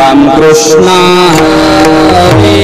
राम कृष्ण हरे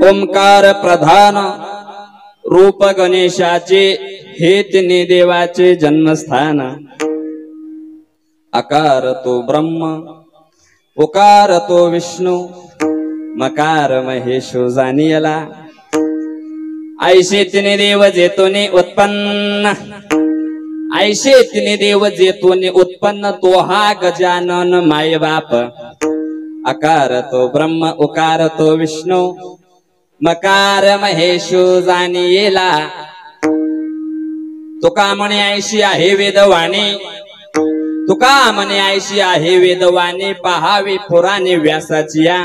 ओंकार प्रधान रूप गणेशाचे हे तिन्ही देवाचे जन्मस्थान। अकार तो ब्रह्म, उकार तो विष्णू, मकार महेशो जानियला। ऐसे तिने देव जेतोने उत्पन्न, ऐसे तिने देव जेतोने उत्पन्न तो हा गजानन माय बाप। अकार तो ब्रह्म, उकार तो विष्णू, मकार महेशो जानियेला। तुका म्हणे ऐशी आहे वेदवाणी, तुका म्हणे ऐशी आहे वेदवाणी, पहावी पुराणे व्यासाची या।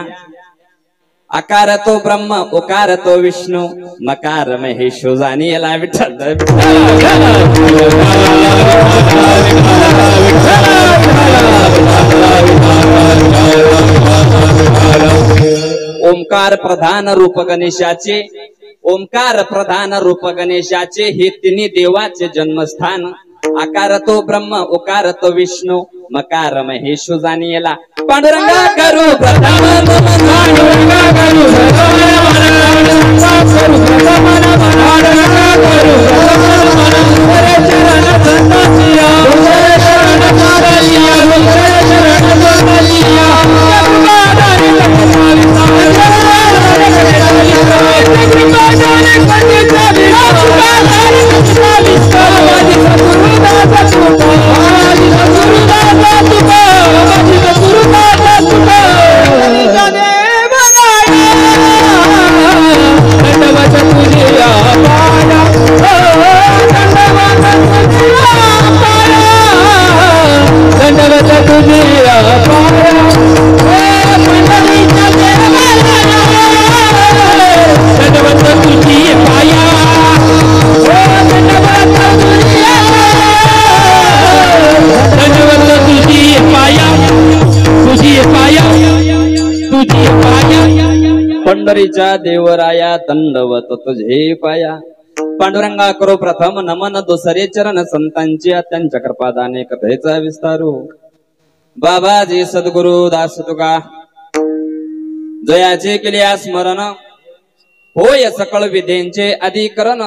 आकार तो ब्रह्म उकार तो विष्णू मकार महेश जाणीला विठ्ठल ओंकार प्रधान रूप गणेशाचे ओंकार प्रधान रूप गणेशाचे हे तिन्ही देवाचे जन्मस्थान आकार तो ब्रह्म उकार तो विष्णू मकार महेश जाणीला पांडुरंगा करू प्रथम पांडुरंगा करू पंढरीच्या देवराया दंडवत तुझे पाया पांडुरंगा करो प्रथम नमन दुसरे चरण संतांची त्यांच्या कृपादाने कथेचा विस्तारू बाबाजी सद्गुरु दास तुका जयाचे केले स्मरण होय सकळ विधेंचे अधिकरण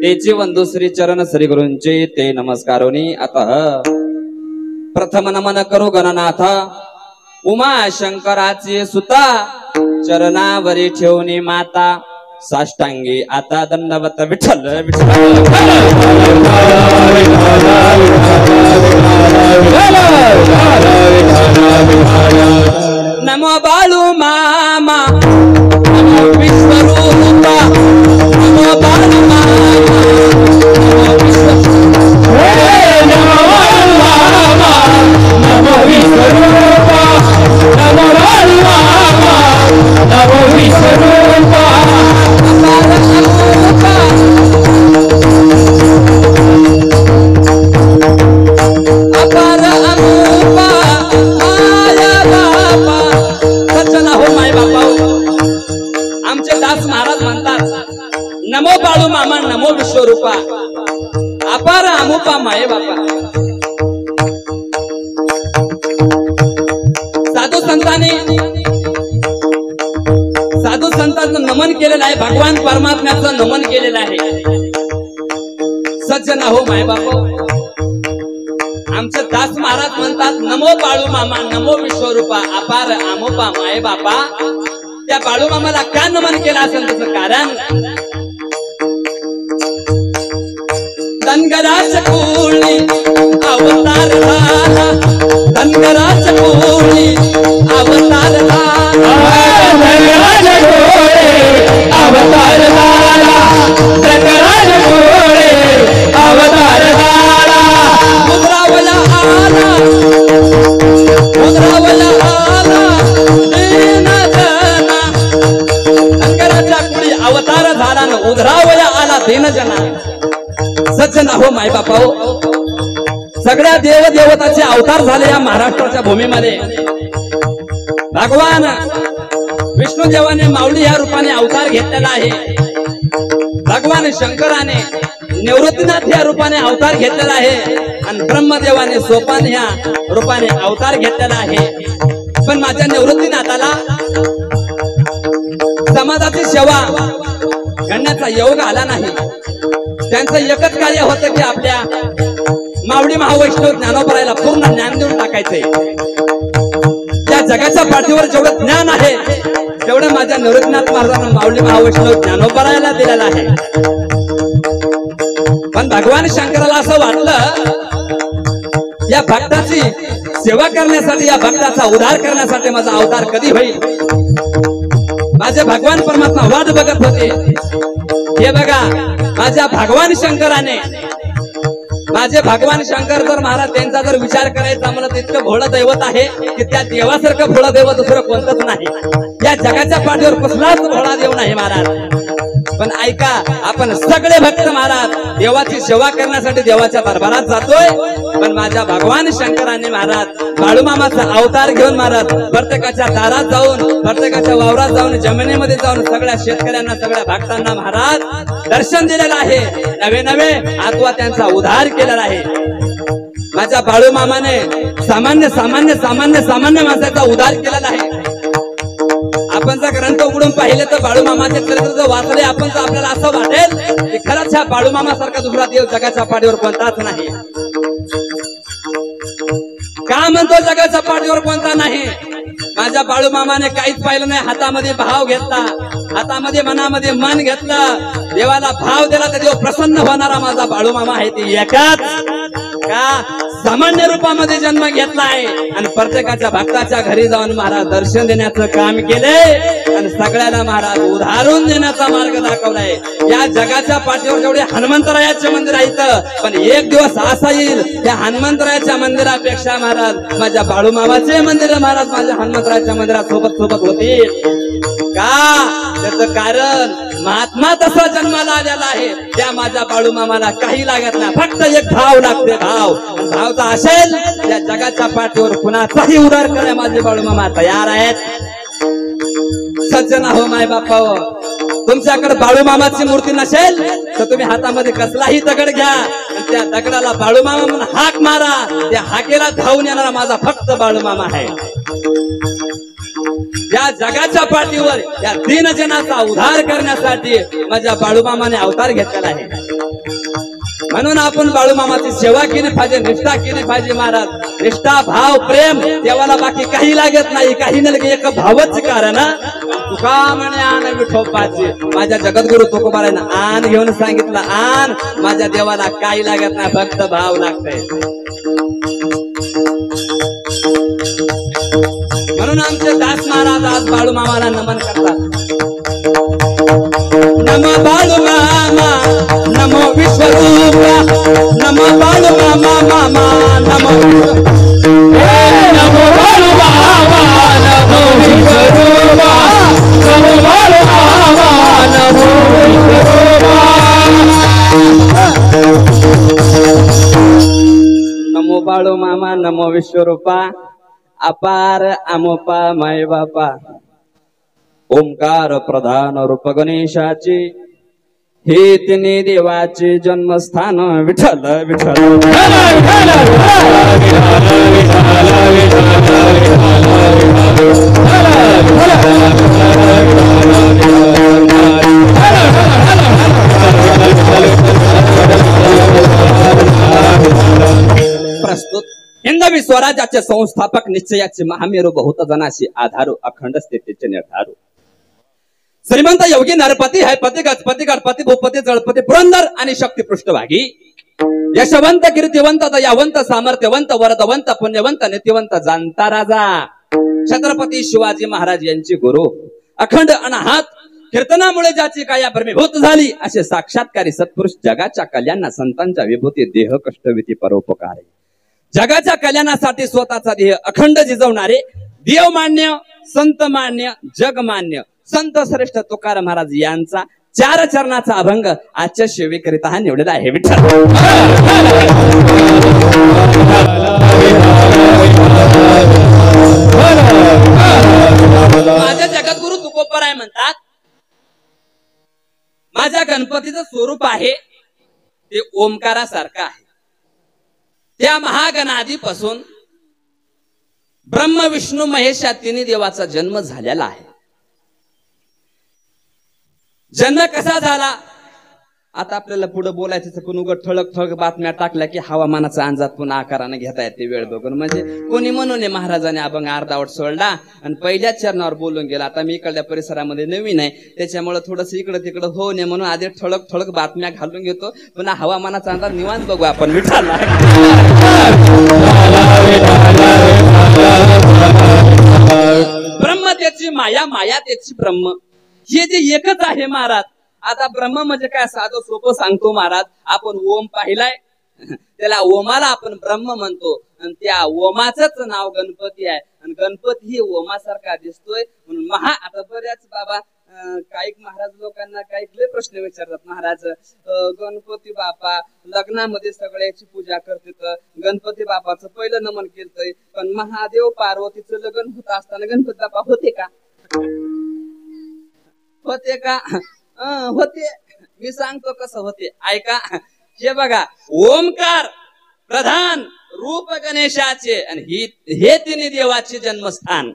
तेचे वंदू श्री चरण श्री गुरूंचे ते नमस्कारोनी अतः प्रथम नमन करू गणनाथ उमा शंकराचे सुता चरणावरी ठेवणी माता साष्टांगी आता दंडवत विठ्ठल नमो बाळू मामा नमो विश्वरूपा नमो बाळू मामा नमो विश्वरूपा नमो बाळू मामा नमो विश्वरूपा नमो बाळू मामा नमो विश्वरूपा अपार अमुपा माया बापा सज्जन हो माय बापा आमचे दास महाराज म्हणतात नमो बाळू मामा नमो विश्वरूपा अपार अमुपा माय बापा साधू संतांचं नमन केलेलं आहे भगवान परमात्म्याचं नमन केलेलं आहे सज्जन हो माय बापा आमचे दास महाराज म्हणतात नमो बाळू मामा नमो विश्वरूपा अपार आमोपा माय बापा त्या बाळू मामाला का नमन केलं असेल त्याचं कारण धनगराज कोळी अवतार झाला धनगराज कोळी अवतार झाला धनगराज कोळी अवतार झाला धनगराज कोळी अवतार झाला उधरावला आला धनगराजा कोळी अवतार झाला न उधरावला आला दिन जना सज्जन हो माय बापा हो सगळ्या देव देवताचे अवतार झाले या महाराष्ट्राच्या भूमीमध्ये भगवान विष्णू देवाने माऊली या रूपाने अवतार घेतलेला आहे भगवान शंकराने निवृत्तीनाथ या रूपाने अवतार घेतलेला आहे आणि ब्रह्मदेवाने सोपान या रूपाने अवतार घेतलेला आहे पण माझ्या निवृत्तीनाथाला समाजाची सेवा करण्याचा योग आला नाही त्यांचं एकच कार्य होतं की आपल्या मावळी महावैष्णव ज्ञानोबरायला पूर्ण ज्ञान देऊन टाकायचंय त्या जगाच्या पाठीवर जेवढं ज्ञान आहे तेवढं माझ्या निवृत्तीनाथ महाराजांना मावळी महावैष्णव ज्ञानोबरायला दिलेला आहे पण भगवान शंकराला असं वाटलं या भक्ताची सेवा करण्यासाठी या भक्ताचा उद्धार करण्यासाठी माझा अवतार कधी होईल माझे भगवान परमात्मा वाट बघत होते हे बघा माझ्या भगवान शंकराने माझे भगवान शंकर जर महाराज त्यांचा जर विचार करायचा मला तितकं भोळं दैवत आहे की त्या देवासारखं भोळं दैवत दुसरं कोणतंच नाही. या जगाच्या पाठीवर कुठलाच भोळा देव नाही महाराज. पण ऐका, आपण सगळे भक्त महाराज देवाची सेवा करण्यासाठी देवाच्या दरबारात जातोय. पण माझ्या भगवान शंकरांनी महाराज बाळूमामाचा अवतार घेऊन महाराज प्रत्येकाच्या दारात जाऊन, प्रत्येकाच्या वावरात जाऊन, जमिनीमध्ये जाऊन सगळ्या शेतकऱ्यांना, सगळ्या भक्तांना महाराज दर्शन दिलेलं आहे. नवे नवे आत्मा त्यांचा उद्धार केलेला आहे. माझ्या बाळूमामाने सामान्य सामान्य सामान्य सामान्य माणसाचा उद्धार केलेला आहे. आपण जर ग्रंथ उघडून पाहिले तर बाळूमामाचे चरित्र जर वाचले आपण तर आपल्याला असं वाटेल की खरंच ह्या बाळूमामा सारखा दुसरा देव जगाच्या पाठीवर कोणताच नाही. का म्हणतो जगाच्या पाठीवर कोणता नाही? माझ्या बाळूमामाने काहीच पाहिलं नाही. हातामध्ये भाव घेतला, हातामध्ये मनामध्ये मन घेतलं, देवाला भाव दिला तर देव प्रसन्न होणारा माझा बाळूमामा आहे. ती एकाच का सामान्य रूपामध्ये जन्म घेतलाय आणि प्रत्येकाच्या भक्ताच्या घरी जाऊन महाराज दर्शन देण्याचं काम केलंय आणि सगळ्याला महाराज उधारून देण्याचा मार्ग दाखवलाय. या जगाच्या पाठीवर जेवढे हनुमंतरायाचे मंदिर आहेत पण एक दिवस असा येईल त्या हनुमंतरायाच्या मंदिरापेक्षा महाराज माझ्या बाळूमामाचे मंदिर महाराज माझ्या हनुमंतरायाच्या मंदिरात सोबत सोबत होतील. का? त्याचं कारण महात्मा तसा जन्माला आलेला आहे. त्या माझ्या बाळूमामाला काही लागत नाही, फक्त एक भाव लागते. भावचा असेल त्या जगाच्या पाठीवर कुणाचाही उद्धार करायला माझे बाळूमामा तयार आहेत. सज्जन हो माय बापा, तुमच्याकडे बाळूमामाची मूर्ती नसेल तर तुम्ही हातामध्ये कसलाही दगड घ्या आणि त्या दगडाला बाळूमामा म्हणून हाक मारा. त्या हाकेला धावून येणारा माझा फक्त बाळूमामा आहे. या जगाच्या पाठीवर या दीनजनाचा उद्धार करण्यासाठी माझ्या बाळूमामाने अवतार घेतलेला आहे. म्हणून आपण बाळूमामाची सेवा केली पाहिजे, निष्ठा केली पाहिजे महाराज. निष्ठा, भाव, प्रेम देवाला बाकी काही लागत नाही. काही नाही, एक भावच कारण. तुका म्हणे आण विठोबाची, माझ्या जगद्गुरु तुकोबारायनं आण घेऊन सांगितलं, आण. माझ्या देवाला काही लागत नाही, फक्त भाव लागतंय. म्हणून आमचे दास महाराज आज बाळूमामाला नमन करतात. नमो बाळूमामा, नमो विश्वरूपा, नमो बाळूमामा मामा, नमो नमो बाळूमामा, नमो विश्वरूपा, नमो बाळूमामा, नमो विश्वरूपा. नमो बाळूमामा, नमो विश्वरूपा, अपार अमोपा माय बापा. ओंकार प्रधान रूप गणेशाची, हे तिने देवाचे जन्मस्थान. विठ्ठल विठ्ठल प्रस्तुत हिंदवी स्वराज्याचे संस्थापक, निश्चयाचे महामेरू, बहुत जनाशी आधारू, अखंड स्थितीचे निर्धारू, श्रीमंत योगी नरपती है पती गजपती गणपती भूपती जळपती पुरंदर आणि शक्ती पृष्ठभागी, यशवंत कीर्तिवंत दयावंत सामर्थ्यवंत वरदवंत पुण्यवंत नीतिवंत जाणता राजा छत्रपती शिवाजी महाराज यांची गुरु, अखंड अनाहत कीर्तनामुळे ज्याची काया भ्रमीभूत झाली असे साक्षात्कारी सत्पुरुष, जगाच्या कल्याणा संतांच्या विभूती, देह कष्टविधी परोपकार, जगाच्या कल्याणासाठी स्वतःचा देह अखंड झिजवणारे, देवमान्य, संतमान्य, जगमान्य संत श्रेष्ठ तुकाराम महाराज यांचा 4 चरणाचा अभंग आजच्या सेवेकरिता हा निवडलेला आहे. विठ्ठल माझ्या जगद्गुरु तुकोबाराय म्हणतात, माझ्या गणपतीचं स्वरूप आहे ते ओंकारासारखं आहे. त्या महागणाधीपासून ब्रह्म विष्णू महेश या तिन्ही देवाचा जन्म झालेला आहे. जन्म कसा झाला आता आपल्याला पुढे बोलायचं, पण उगत ठळक ठळक बातम्या टाकल्या की हवामानाचा अंदाज पुन्हा आकाराने घेता येते वेळ बघून. म्हणजे कोणी म्हणून महाराजांनी अभंग अर्धावट सोडला आणि पहिल्याच चरणावर बोलून गेला. आता मी इकडल्या परिसरामध्ये नवीन आहे त्याच्यामुळे थोडस इकडं तिकडं होऊ नये म्हणून आधी ठळक ठळक बातम्या घालून घेतो, पुन्हा हवामानाचा अंदाज निवांत बघू आपण. विठ्ठल ब्रह्म त्याची माया, माया त्याची ब्रह्म, हे जे एकच आहे महाराज. आता ब्रह्म म्हणजे काय साधं सोपं सांगतो महाराज. आपण ओम पाहिलाय, त्याला ओमाला आपण ब्रह्म म्हणतो आणि त्या ओमाचंच नाव गणपती आहे आणि गणपती ही ओमासारखा दिसतोय म्हणून आता बऱ्याच बाबा काही महाराज लोकांना काही लय प्रश्न विचारतात. महाराज गणपती बापा लग्नामध्ये सगळ्याची पूजा करतात, गणपती बापाचं पहिलं नमन केलंय, पण महादेव पार्वतीचं लग्न होत असताना गणपती बापा होते का? होते का? होते. मी सांगतो कसं होते, ऐका. हे बघा, ओमकार प्रधान रूप गणेशाचे आणि हे तिन्ही देवाचे जन्मस्थान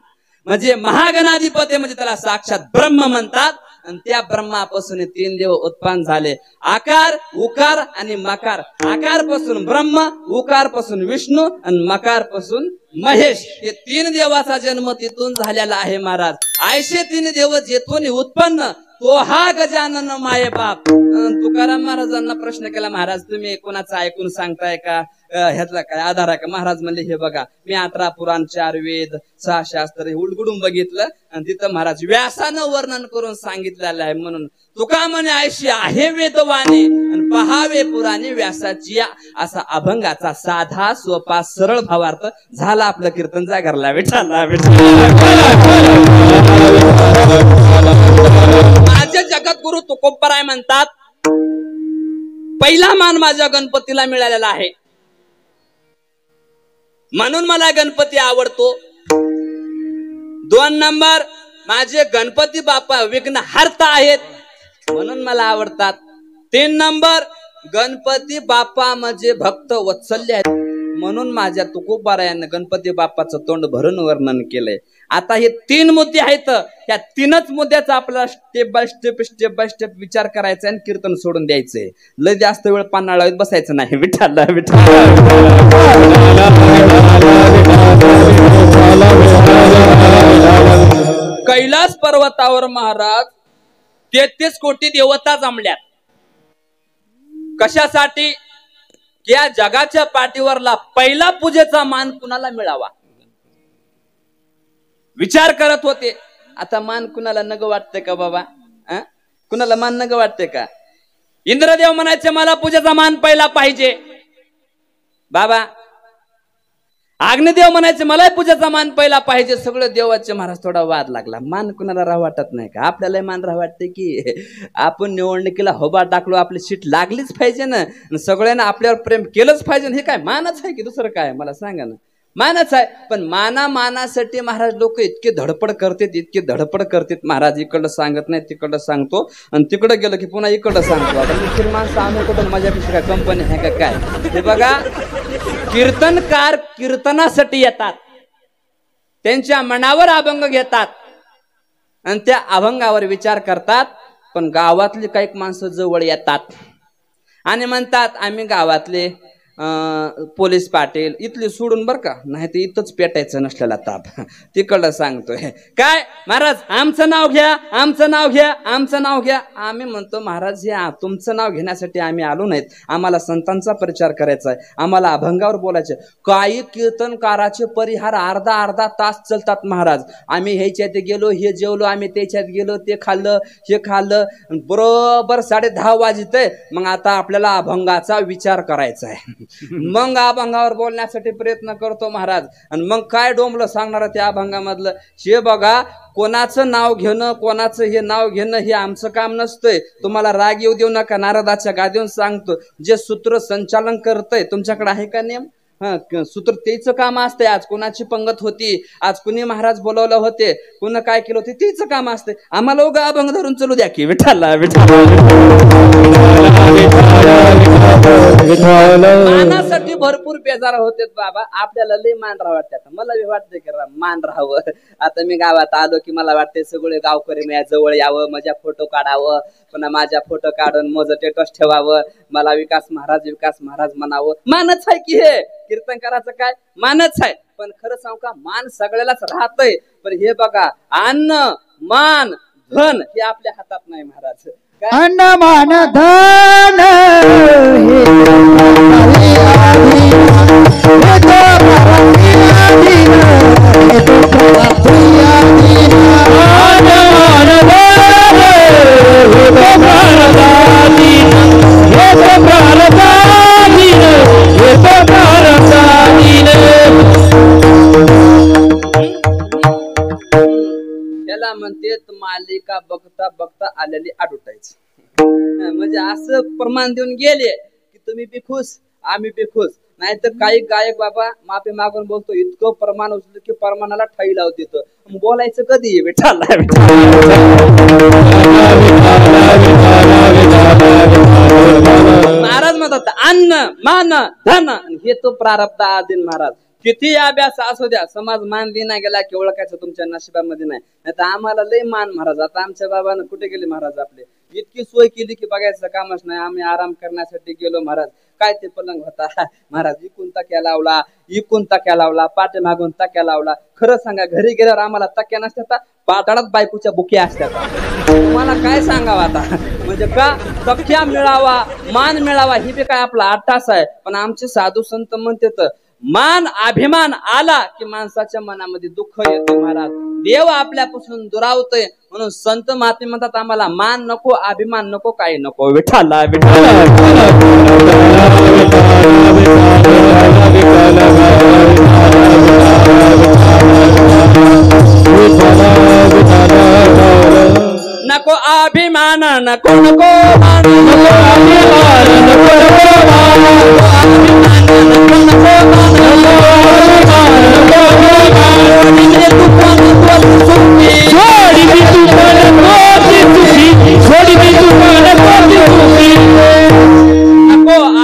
म्हणजे महागणाधिपती म्हणजे त्याला साक्षात ब्रह्म म्हणतात. आणि त्या ब्रह्मापासून 3 देव उत्पन्न झाले, आकार, उकार आणि मकार. आकार पासून ब्रह्म, उकार पासून विष्णू आणि मकार पासून महेश. हे 3 देवाचा जन्म तिथून झालेला आहे महाराज. ऐसे 3 देव जेथून उत्पन्न तो हा गजानन माये बाप. तुकाराम महाराजांना प्रश्न केला, महाराज तुम्ही कोणाचं ऐकून सांगताय का? ह्यातला काय आधार आहे का? महाराज म्हणले, हे बघा मी 18 पुराण, 4 वेद, 6 शास्त्र हे उलगडून बघितलं आणि तिथं महाराज व्यासानं वर्णन करून सांगितलेलं आहे. म्हणून तुका म्हणे ऐशी आहे वेदवाणी आणि पहावे पुराणे व्यासाची. असा अभंगाचा साधा सोपा सरळ भावार्थ झाला. आपलं कीर्तन जागरला विठ्ठला माझे जगद्गुरु तुकोबराय म्हणतात, पहिला मान माझ्या गणपतीला मिळालेला आहे म्हणून मला गणपती आवडतो. 2 नंबर माझे गणपती बाप्पा विघ्न हरता आहेत म्हणून मला आवडतात. 3 नंबर गणपती बाप्पा म्हणजे भक्त वत्सल्य आहेत म्हणून माझ्या तुकोबारायानं गणपती बाप्पाचं तोंड भरून वर्णन केलंय. आता हे 3 मुद्दे आहेत, त्या 3च मुद्द्याचा आपल्याला स्टेप बाय स्टेप विचार करायचा आणि कीर्तन सोडून द्यायचंय. लय जास्त वेळ पानाळावीत बसायचं नाही. विठ्ठल कैलास पर्वतावर महाराज 33 कोटी देवता जमल्यात. कशासाठी? या जगाच्या पाठीवरला पहिला पूजेचा मान कुणाला मिळावा विचार करत होते. आता मान कुणाला नग वाटते का बाबा? कुणाला मान नग वाटते का? इंद्रदेव म्हणायचे मला पूजेचा मान पहिला पाहिजे बाबा. अग्निदेव म्हणायचे मलाही पूजेचा मान पहिला पाहिजे. सगळे देवाचे महाराज थोडा वाद लागला. मान कुणाला राह वाटत नाही का? आपल्याला मान राह वाटते की आपण निवडणुकीला होबा टाकलो, आपली सीट लागलीच पाहिजे ना, सगळ्यांना आपल्यावर प्रेम केलंच पाहिजे. हे काय मानच आहे की दुसरं काय? मला सांगा ना. मानच आहे. पण मानासाठी महाराज लोक इतके धडपड करतात महाराज. इकडं सांगत नाही, तिकडं सांगतो आणि तिकडं गेलो की पुन्हा इकडं सांगतो. माणसं आम्ही कुठं माझ्यापेक्षा काय कंपनी आहे का काय? हे बघा, कीर्तनकार कीर्तनासाठी येतात, त्यांच्या मनावर अभंग घेतात आणि त्या अभंगावर विचार करतात. पण गावातली काही माणसं जवळ येतात आणि म्हणतात आम्ही गावातले पोलीस पाटील इथले सोडून बर का, नाही तर इथंच पेटायचं नसलेला ताप तिकडं सांगतोय. काय महाराज आमचं नाव घ्या, आमचं नाव घ्या, आमचं नाव घ्या. आम्ही म्हणतो महाराज हे तुमचं नाव घेण्यासाठी आम्ही आलो नाहीत. आम्हाला संतांचा प्रचार करायचा आहे, आम्हाला अभंगावर बोलायचे. काही कीर्तनकाराचे परिहार अर्धा तास चालतात महाराज. आम्ही ह्याच्यात गेलो, हे जेवलो, आम्ही त्याच्यात गेलो, ते खाल्लं, हे खाल्लं, बरोबर 10:30 वाजते. मग आता आपल्याला अभंगाचा विचार करायचा आहे. मग अभंगावर बोलण्यासाठी प्रयत्न करतो महाराज. आणि मग काय डोंबलं सांगणार त्या अभंगामधलं? हे बघा, कोणाचं नाव घेणं, कोणाचं हे नाव घेणं हे आमचं काम नसतंय. तुम्हाला राग येऊ देऊ नका. नारदाच्या गादीवर सांगतो, जे सूत्र संचालन करतंय तुमच्याकडे आहे का नेम? सूत्र तेच काम असते. आज कोणाची पंगत होती, आज कुणी महाराज बोलवलं होते, कुणी काय केलं होते, तेच काम असते. आम्हाला उगा अभंग धरून चलू द्या की. विठ्ठला मानासाठी भरपूर बेजार होते बाबा. आपल्याला लय मान राहावं वाटत. मला बी वाटतंय की मान राहावं. आता मी गावात आलो की मला वाटते सगळे गावकरी माझ्या जवळ यावं, माझ्या फोटो काढावं, पुन्हा माझ्या फोटो काढून माझं स्टेटस ठेवावं, मला विकास महाराज म्हणावं. मानच आहे की हे कीर्तनकाराचं काय? मानच आहे. पण खरं सांगू का, मान सगळ्यालाच राहतंय. पण हे बघा, अन्न मान धन हे आपल्या हातात नाही महाराज. अन्न मान धन हे असं प्रमाण देऊन गेले की तुम्ही बी खुश आम्ही बी खुश. नाही तर काही गायक बाबा माफी मागून बोलतो इतकं प्रमाण उचल की प्रमाणाला ठाई लावते तर बोलायचं कधी विठाला महाराज म्हणतात अन्न मान धन हे तो प्रारब्ध आदिन महाराज. किती अभ्यास असू द्या समाज मान दिना गेला की ओळखायचं तुमच्या नशिबामध्ये नाही. नाही तर आम्हाला लय मान महाराज. आता आमच्या बाबानं कुठे गेले महाराज आपले इतकी सोय केली की बघायचं कामच नाही. आम्ही आराम करण्यासाठी गेलो महाराज. काय ते पलंग होता महाराज इकून तक्या लावला इकून तक्या लावला पाठी मागून तक्या लावला. खरं सांगा घरी गेल्यावर आम्हाला तक्या नसतात पाताळात बायकोच्या बुक्या असतात. तुम्हाला काय सांगावं आता म्हणजे का तक्या मिळावा मान मिळावा ही बी काय आपला अट्टास आहे. पण आमचे साधू संत म्हणतात मान अभिमान आला की माणसाच्या मनामध्ये दुःख येतं महाराज. देव आपल्यापासून दुरावतोय म्हणून संत महात्मे म्हणतात आम्हाला मान नको अभिमान नको काही नको विठाला विठाला. नको अभिमान नको नको मान नको अभिमान नको नको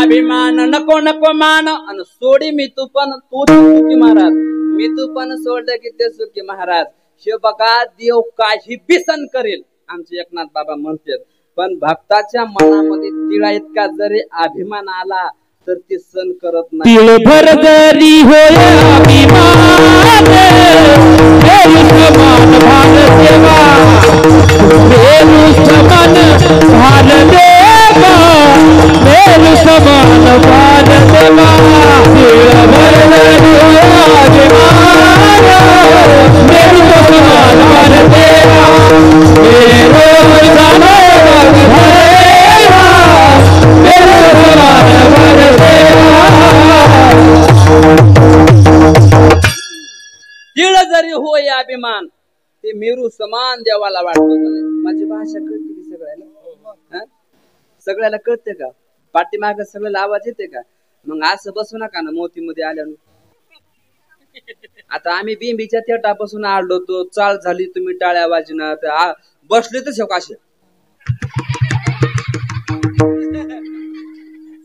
अभिमान नको नको मान आणि सोडी मी तू पण तू सुखी महाराज. मी तू पण सोडलं की ते सुखी महाराज. हे बघा देव काही बी सण करेल आमचे एकनाथ बाबा म्हणतात. पण भक्ताच्या मनामध्ये तिळा इतका जरी अभिमान आला तर ते सण करत नाही. तिळभर जरी होय अभिमान भान देवा मेरू समान भान देवा मेरू समान भान देवा. तिळभर जरी होय अभिमान मेरू समान भान देवा मेरू तिळ जरी होय अभिमान ते मेरू समान देवाला वाटतो. माझी भाषा कळते की सगळ्याला सगळ्याला कळते का पाठीमाग सगळ्याला आवाज येते का. मग असं बसू नका ना मोतीमध्ये आल्यानं. आता आम्ही बिंबीच्या थिएटापासून आलो तो चाल झाली तुम्ही टाळ्या वाजणार बसले तर शोकाशे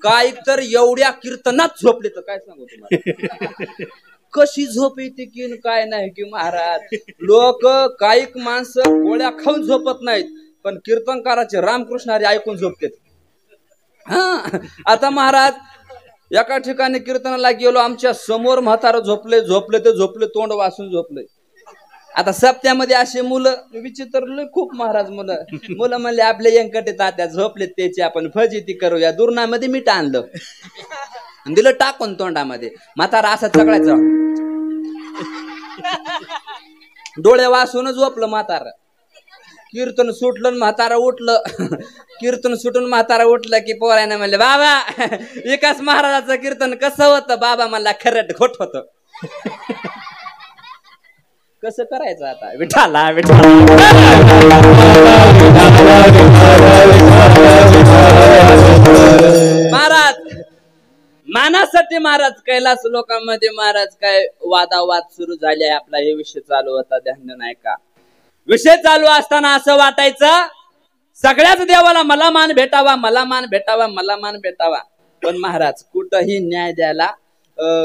काय तर एवढ्या कीर्तनात झोपले तर काय सांगू तुम्हाला कशी झोप येते की काय नाही की महाराज. लोक काही माणसं गोळ्या खाऊन झोपत नाहीत पण कीर्तनकाराचे रामकृष्ण हरी ऐकून झोपतात. हा आता महाराज एका ठिकाणी कीर्तनाला गेलो आमच्या समोर म्हातारा झोपले झोपले ते झोपले तोंड वासून झोपले. आता सप्त्यामध्ये असे मुलं विचित्र खूप महाराज मुलं म्हणले आपले यंकटे तात्या झोपले त्याची आपण फजिती करूया. दुर्नामध्ये मीठ आणलं दिलं टाकून तोंडामध्ये. म्हातारा असा चगळायचा डोळे वासून झोपलं म्हातारा. कीर्तन सुटलं म्हातारा उठलं. कीर्तन सुटून म्हातारा उठलं की पोरायनं म्हणले बाबा विकास महाराजाचं कीर्तन कसं होतं. बाबा मला खरट खोट होत. कसं करायचं आता विठाला विठाला. महाराज मानासाठी महाराज कैलास लोकांमध्ये महाराज काय वादावाद सुरू झाले. आपला हे विषय चालू होता ध्यान नाही का. विषय चालू असताना असं वाटायचं सगळ्याच देवाला मला मान भेटावा मला मान भेटावा मला मान भेटावा. पण महाराज कुठंही न्याय द्यायला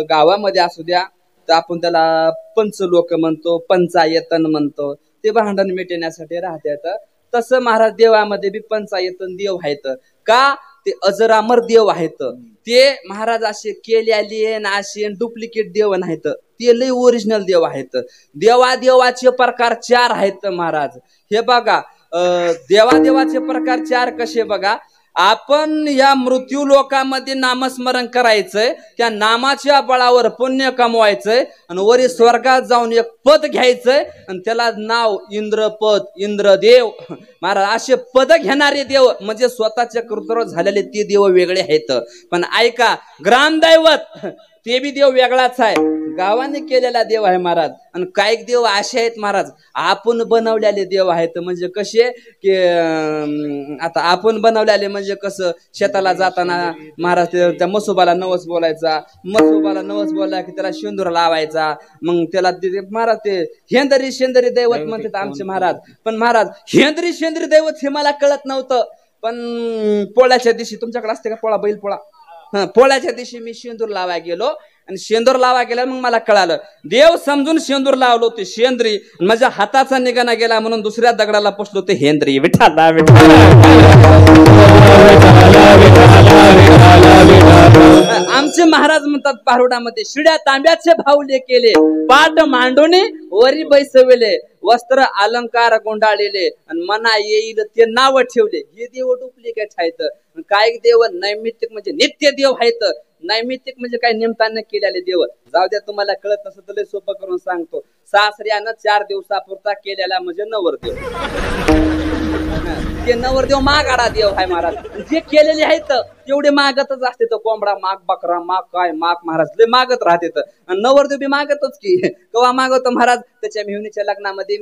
गावामध्ये असू द्या तर आपण त्याला पंच लोक म्हणतो पंचायतन म्हणतो. ते भांडण मिटवण्यासाठी राहतात. तसं महाराज देवामध्ये बी पंचायतन देव आहेत का ते अजरामर देव आहेत. ते महाराज असे केलेले असे डुप्लिकेट देव नाहीत. ते लय ओरिजिनल देव आहेत. देवादेवाचे प्रकार 4 आहेत महाराज. हे बघा देवादेवाचे प्रकार 4 कसे बघा. आपण या मृत्यू लोकामध्ये नामस्मरण करायचंय त्या नामाच्या बळावर पुण्य कमवायचंय आणि वरी स्वर्गात जाऊन एक पद घ्यायचंय आणि त्याला नाव इंद्रपद इंद्रदेव महाराज. असे पद घेणारे देव म्हणजे स्वतःच्या कृतज्ञ झालेले ते देव वेगळे आहेत. पण ऐका ग्रामदैवत ते बी देव वेगळाच आहे, गावाने केलेला देव आहे महाराज. आणि काही देव असे आहेत महाराज आपण बनवलेले देव आहेत. म्हणजे कसे की आता आपण बनवलेले म्हणजे कसं, शेताला जाताना महाराज त्या मसोबाला नवस बोलायचा, मसोबाला नवस बोलला की त्याला शेंदूर लावायचा, मग त्याला महाराज ते हेंदरी शेंदरी दैवत म्हणतात आमचे महाराज. पण महाराज हेंदरी शेंदरी दैवत हे मला कळत नव्हतं. पण पोळ्याच्या दिवशी तुमच्याकडे असते का पोळा, बैल पोळा, पोळ्याच्या दिवशी मी शेंदूर लावाय गेलो आणि शेंदूर लावा गेला. मग मला कळालं देव समजून शेंदूर लावलो ते शेंद्री, माझ्या हाताचा निघाना गेला म्हणून दुसऱ्या दगडाला पोचलो ते हेंद्री. विठाला आमचे महाराज म्हणतात पारुडामध्ये, शिड्या तांब्याचे भावले केले, पाट मांडूने वरी बैसविले, वस्त्र अलंकार गोंडाळलेले, आणि मना येईल ते नाव ठेवले. हे देव डुप्लिकेट आहेत. काय देव नैमित्तिक म्हणजे नित्य देव आहेत. नैमित्तिक म्हणजे काय निमताने केलेले देव. जाऊ द्या, तुम्हाला कळत नसतं तर सोपं करून सांगतो. सासऱ्यानं 4 दिवसापुरता केलेला म्हणजे नवरदेव. ते नवरदेव मागाडा देव आहे महाराज. जे केलेले आहेत तेवढे मागतच असते. तर कोंबडा माग, बकरा माग, काय माग महाराज लय मागत राहते. नवरदेव बी मागतोच की. कवा मागवतो महाराज, त्याच्या मेहुणीच्या लग्नामध्ये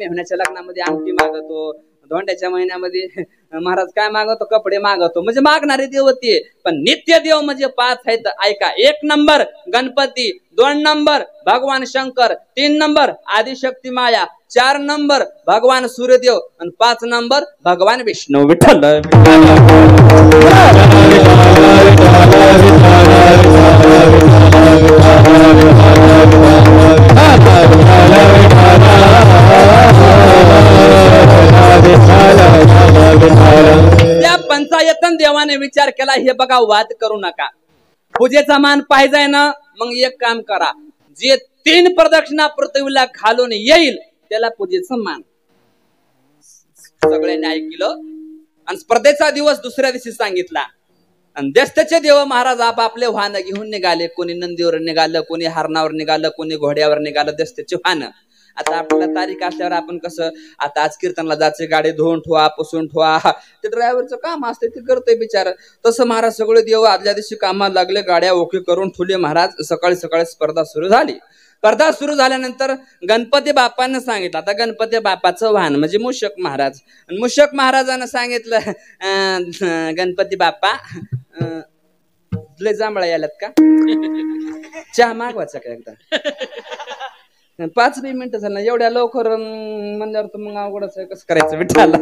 अंगठी मागतो, धोंड्याच्या महिन्यामध्ये महाराज काय मागवतो, कपडे मागवतो. म्हणजे मागणारे देव ते. पण नित्य देव म्हणजे 5 आहेत. ऐका, 1 नंबर गणपती, 2 नंबर भगवान शंकर, 3 नंबर आदिशक्ती माया, 4 नंबर भगवान सूर्यदेव, आणि 5 नंबर भगवान विष्णू. विठ्ठल त्या पंचायतन देवाने विचार केला, हे बघा वाद करू नका, पूजेचा मान पाहिजे ना, मग एक काम करा, जे 3 प्रदक्षिणा पृथ्वीला घालून येईल त्याला पूजेचं मान. सगळ्यांनी ऐकलं आणि स्पर्धेचा दिवस दुसऱ्या दिवशी सांगितला. आणि देशचे देव महाराज आपापले वाहन घेऊन निघाले. कोणी नंदीवर निघालं, कोणी हरणावर निघालं, कोणी घोड्यावर निघालं, देशचे वाहन. आता आपल्याला तारीख असल्यावर आपण कसं, आता आज कीर्तनला जायचे, गाडी धुवून ठेवा, पुसून ठेवा, ते ड्रायव्हरचं काम असते, ते करतोय बिचार. तसं महाराज सगळे देव आदल्या दिवशी कामाला लागले, गाड्या ओके करून ठेवले महाराज. सकाळी सकाळी स्पर्धा सुरू झाली. स्पर्धा सुरू झाल्यानंतर गणपती बाप्पांना सांगितलं, आता गणपती बाप्पाचं वाहन म्हणजे मूषक महाराज. मूषक महाराजांना सांगितलं, गणपती बाप्पा लय जांभळा यायलात का, चहा मागवायचा का एकदा. 5 मिनिटं झालं, एवढ्या लवकर म्हणल्यावर तर मग अवघडच आहे, कसं करायचं. विठ्ठला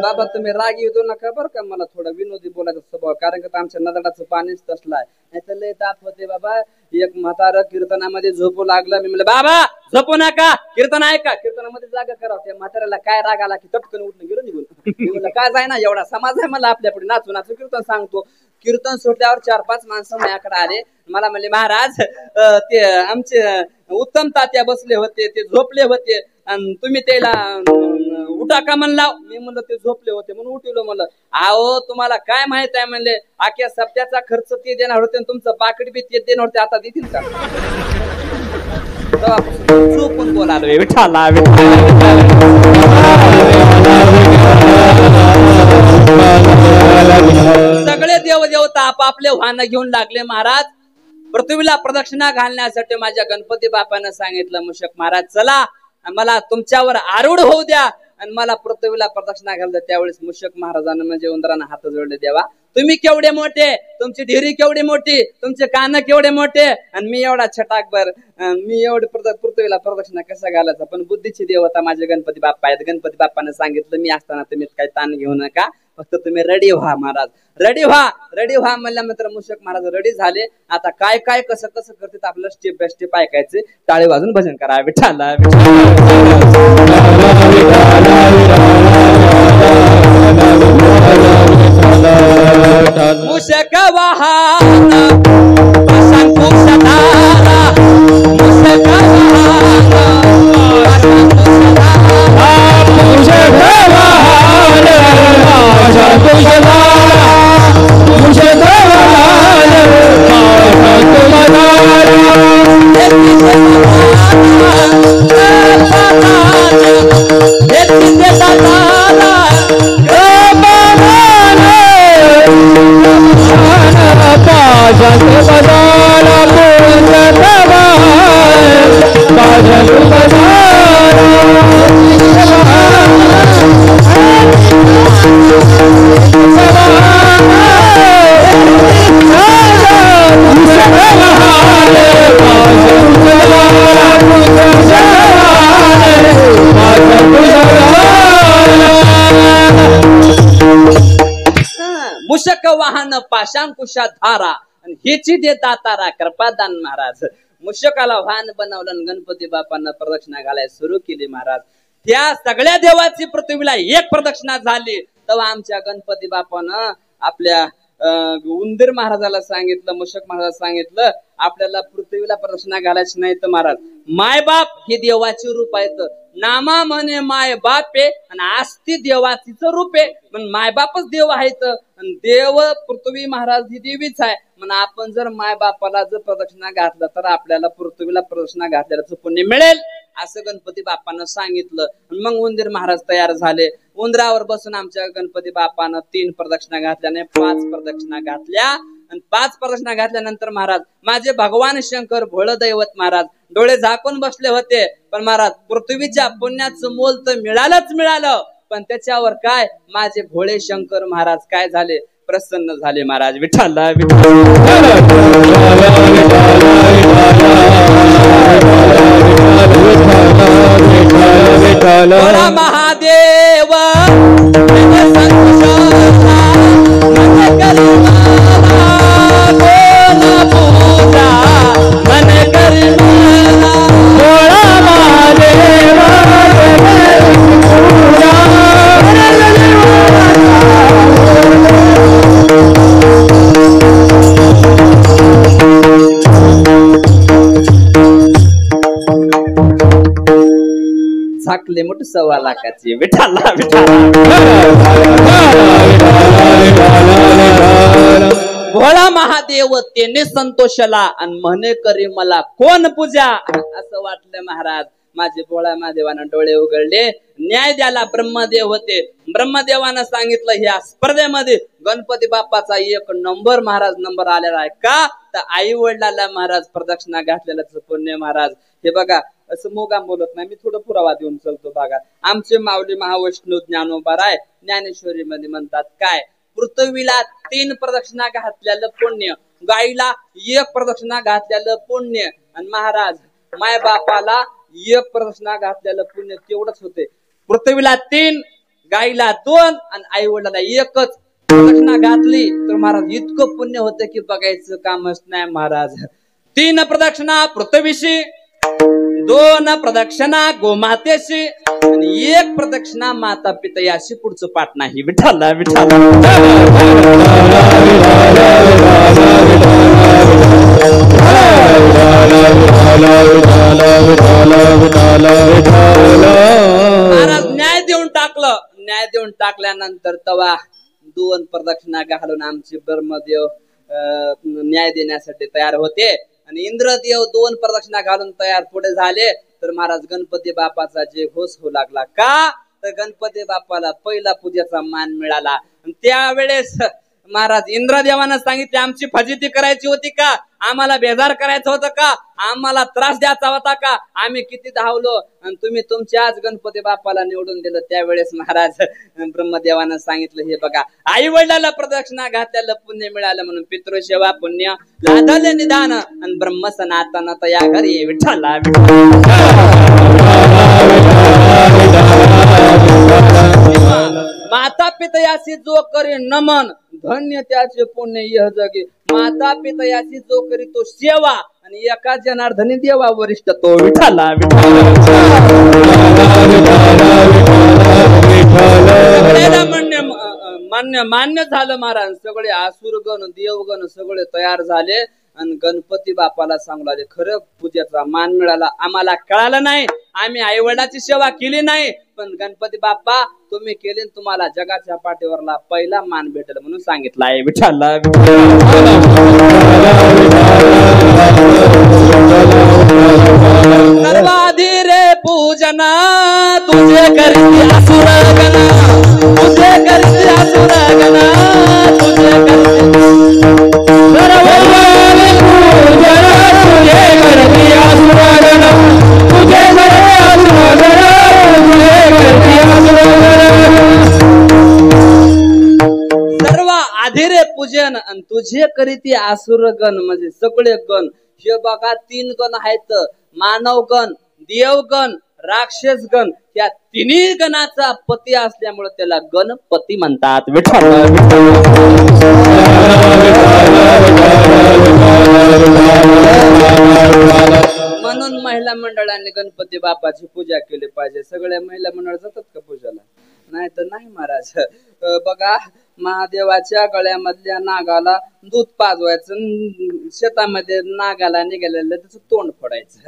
बाबा तुम्ही राग येऊ नका बरं का, मला थोडा विनोदी बोलायचा स्वभाव, कारण का आमच्या नदडाचं पाणीच तसलं आहे. नाही तर लय ताप होते बाबा. एक म्हातारा कीर्तनामध्ये झोपू लागला. मी म्हणलं बाबा झोपू नका, कीर्तन ऐका. कीर्तनामध्ये जागा करावं. त्या म्हाताऱ्याला काय राग आला की तटकन उठून गेलो निघून. मी म्हणलं काय जाय ना, एवढा समाज आहे मला आपल्यापुढे, नाचू नाचू कीर्तन सांगतो. कीर्तन सुटल्यावर 4-5 माणसं माझ्याकडे आले. मला म्हणले महाराज ते आमचे उत्तम तात्या बसले होते, ते झोपले होते आणि तुम्ही त्याला उठा का म्हणला. मी म्हणलं ते झोपले होते म्हणून उठवलं. म्हणलं आहो तुम्हाला काय माहित आहे, म्हणले आख्या सप्त्याचा खर्च ते देणार होते, तुमचं पाकिट बी ते देणार होते, आता देतील का. झोपून बोलालो. विठाला सगळे देव देवता आपापले वाहन घेऊन लागले महाराज. पृथ्वीला प्रदक्षिणा घालण्यासाठी माझ्या गणपती बापानं सांगितलं, मूषक महाराज चला मला तुमच्यावर आरूढ होऊ द्या आणि मला पृथ्वीला प्रदक्षिणा घालू द्या. त्यावेळेस मूषक महाराजांना म्हणजे उंदरांना हात जोडले, देवा तुम्ही केवढे मोठे, तुमची ढेरी केवढी मोठी, तुमचे कान केवढे मोठे, आणि मी एवढा छटाकभर, मी एवढे पृथ्वीला प्रदक्षिणा कसा घालायचा. पण बुद्धीची देवता माझे गणपती बाप्पा आहेत. गणपती बाप्पाने सांगितलं, मी असताना तुम्ही काही ताण घेऊ नका, फक्त तुम्ही रेडी व्हा महाराज, रेडी व्हा. रेडी व्हा म्हणल्यानंतर मूषक महाराज रेडी झाले. आता काय काय कसं कसं करते आपल्याला स्टेप बाय स्टेप ऐकायचे. टाळे वाजून भजन करा. विठ्ठला मूषक वाहन मूषक वाहन वाहन पाशांकुशा धारा आणि हेची देता तारा कृपादान महाराज. मूषकाला वाहन बनवलं आणि गणपती बापांना प्रदक्षिणा घालायला सुरू केली महाराज. त्या सगळ्या देवाची पृथ्वीला एक प्रदक्षिणा झाली तेव्हा आमच्या गणपती बापानं आपल्या उंदीर महाराजाला सांगितलं, मूषक महाराजाला सांगितलं, आपल्याला पृथ्वीला प्रदक्षिणा घालायची नाही तर महाराज मायबाप हे देवाचे रूप आहेत. नामा म्हणे माय बाप आहे आणि आस्ती देवाचीच रूप आहे. पण मायबापच देव आहेत आणि देव पृथ्वी महाराज ही देवीच आहे. म्हणून आपण जर मायबापाला जर प्रदक्षिणा घातलं तर आपल्याला पृथ्वीला प्रदक्षिणा घातल्याचं पुण्य मिळेल असं गणपती बापानं सांगितलं. मग उंदीर महाराज तयार झाले. उंदरावर बसून आमच्या गणपती बापानं 3 प्रदक्षिणा घातल्याने 5 प्रदक्षिणा घातल्या आणि 5 प्रदक्षिणा घातल्यानंतर महाराज माझे भगवान शंकर भोळ दैवत महाराज डोळे झाकून बसले होते. पण महाराज पृथ्वीच्या पुण्याचं मोल तर मिळालं पण त्याच्यावर काय माझे भोळे शंकर महाराज काय झाले प्रसन्न झाले महाराज. विठ्ठला विठ्ठला महादेव झाकले मोठ 1.25 लाखाची. विठ्ठला भोळा महादेव तेने संतोषला आणि म्हणे करी मला कोण पूजा असं वाटलं महाराज. माझे भोळा महादेवानं डोळे उघडले. न्याय द्याला ब्रह्मदेव होते. ब्रह्मदेवानं सांगितलं ह्या स्पर्धेमध्ये गणपती बाप्पाचा 1 नंबर महाराज नंबर आलेला आहे का तर आई वडिलाला महाराज प्रदक्षिणा घातलेलं पुण्य महाराज. हे बघा असं मोगाम बोलत नाही मी थोडं पुरावा देऊन चलतो. बघा आमचे माऊली महावैष्णव ज्ञानोबा राय ज्ञानेश्वरी मध्ये म्हणतात काय पृथ्वीला 3 प्रदक्षिणा घातलेलं पुण्य, गाईला 1 प्रदक्षिणा घातलेलं पुण्य आणि महाराज माय बापाला 1 प्रदक्षिणा घातलेलं पुण्य तेवढंच होते. पृथ्वीला 3 गाईला 2 आणि आई वडिलाला 1च प्रदक्षिणा घातली तर महाराज इतकं पुण्य होतं की बघायचं कामच नाही महाराज. 3 प्रदक्षिणा पृथ्वीशी, 2 प्रदक्षिणा गोमातेशी आणि 1 प्रदक्षिणा माता पिता याशी पुढचं पाठ नाही. विठ्ठला विठ्ठला महाराज न्याय देऊन टाकलं. न्याय देऊन टाकल्यानंतर तवा 2 प्रदक्षिणा घालून आमचे ब्रह्मदेव न्याय देण्यासाठी तयार होते आणि इंद्रदेव 2 प्रदक्षिणा घालून तयार पुढे झाले तर महाराज गणपती बापाचा जे घोष होऊ लागला का तर गणपती बापाला पहिला पूजेचा मान मिळाला. त्यावेळेस महाराज इंद्रदेवानं सांगितले आमची फजिती करायची होती का, आम्हाला बेजार करायचं होतं का, आम्हाला त्रास द्यायचा होता का, आम्ही किती धावलो आणि तुम्ही तुमच्याच गणपती बापाला निवडून दिलं. त्यावेळेस महाराज ब्रह्मदेवानं सांगितलं हे बघा आई वडिलाला प्रदक्षिणा घातलेलं पुण्य मिळालं म्हणून पितृसेवा पुण्य लादले निदान आणि ब्रह्म सनातन तया घरी. विठ्ठला माता पितयाशी जो करी नमन धन्य त्याचे पुण्य यह जगे. माता पितयाशी जो करी तो सेवा आणि एका जनार्दनी देवा वरिष्ठ तो. विठ्ठला मान्य झालं महाराज. सगळे आसुरगण देवगण सगळे तयार झाले आणि गणपती बापाला सांगू लागले खरं पूजेचा मान मिळाला. आम्हाला कळालं नाही, आम्ही आई वडिलाची सेवा केली नाही, पण गणपती बाप्पा तुम्ही केली तुम्हाला जगाच्या पाठीवरला पहिला मान भेटेल म्हणून सांगितलं आहे. विठ्ठला सर्वाधी रे पूजना तुझे करती असुरगणा, तुझे करती असुरगणा, तुझे करती पूजन आणि तुझे करीती आसुरगण म्हणजे सगळे गण. हे बघा 3 गण आहेत, मानव गण, देवगण, राक्षस गण. त्या तिन्ही गणाचा पती असल्यामुळे त्याला गणपती म्हणतात. विठ्ठल म्हणून महिला मंडळाने गणपती बाप्पाची पूजा केली पाहिजे. सगळ्या महिला मंडळ जातात का पूजाला? नाही तर नाही महाराज. बघा, महादेवाच्या गळ्यामधल्या नागाला दूध पाजवायचं, शेतामध्ये नागाला निघालेलं त्याचं तोंड फोडायचं.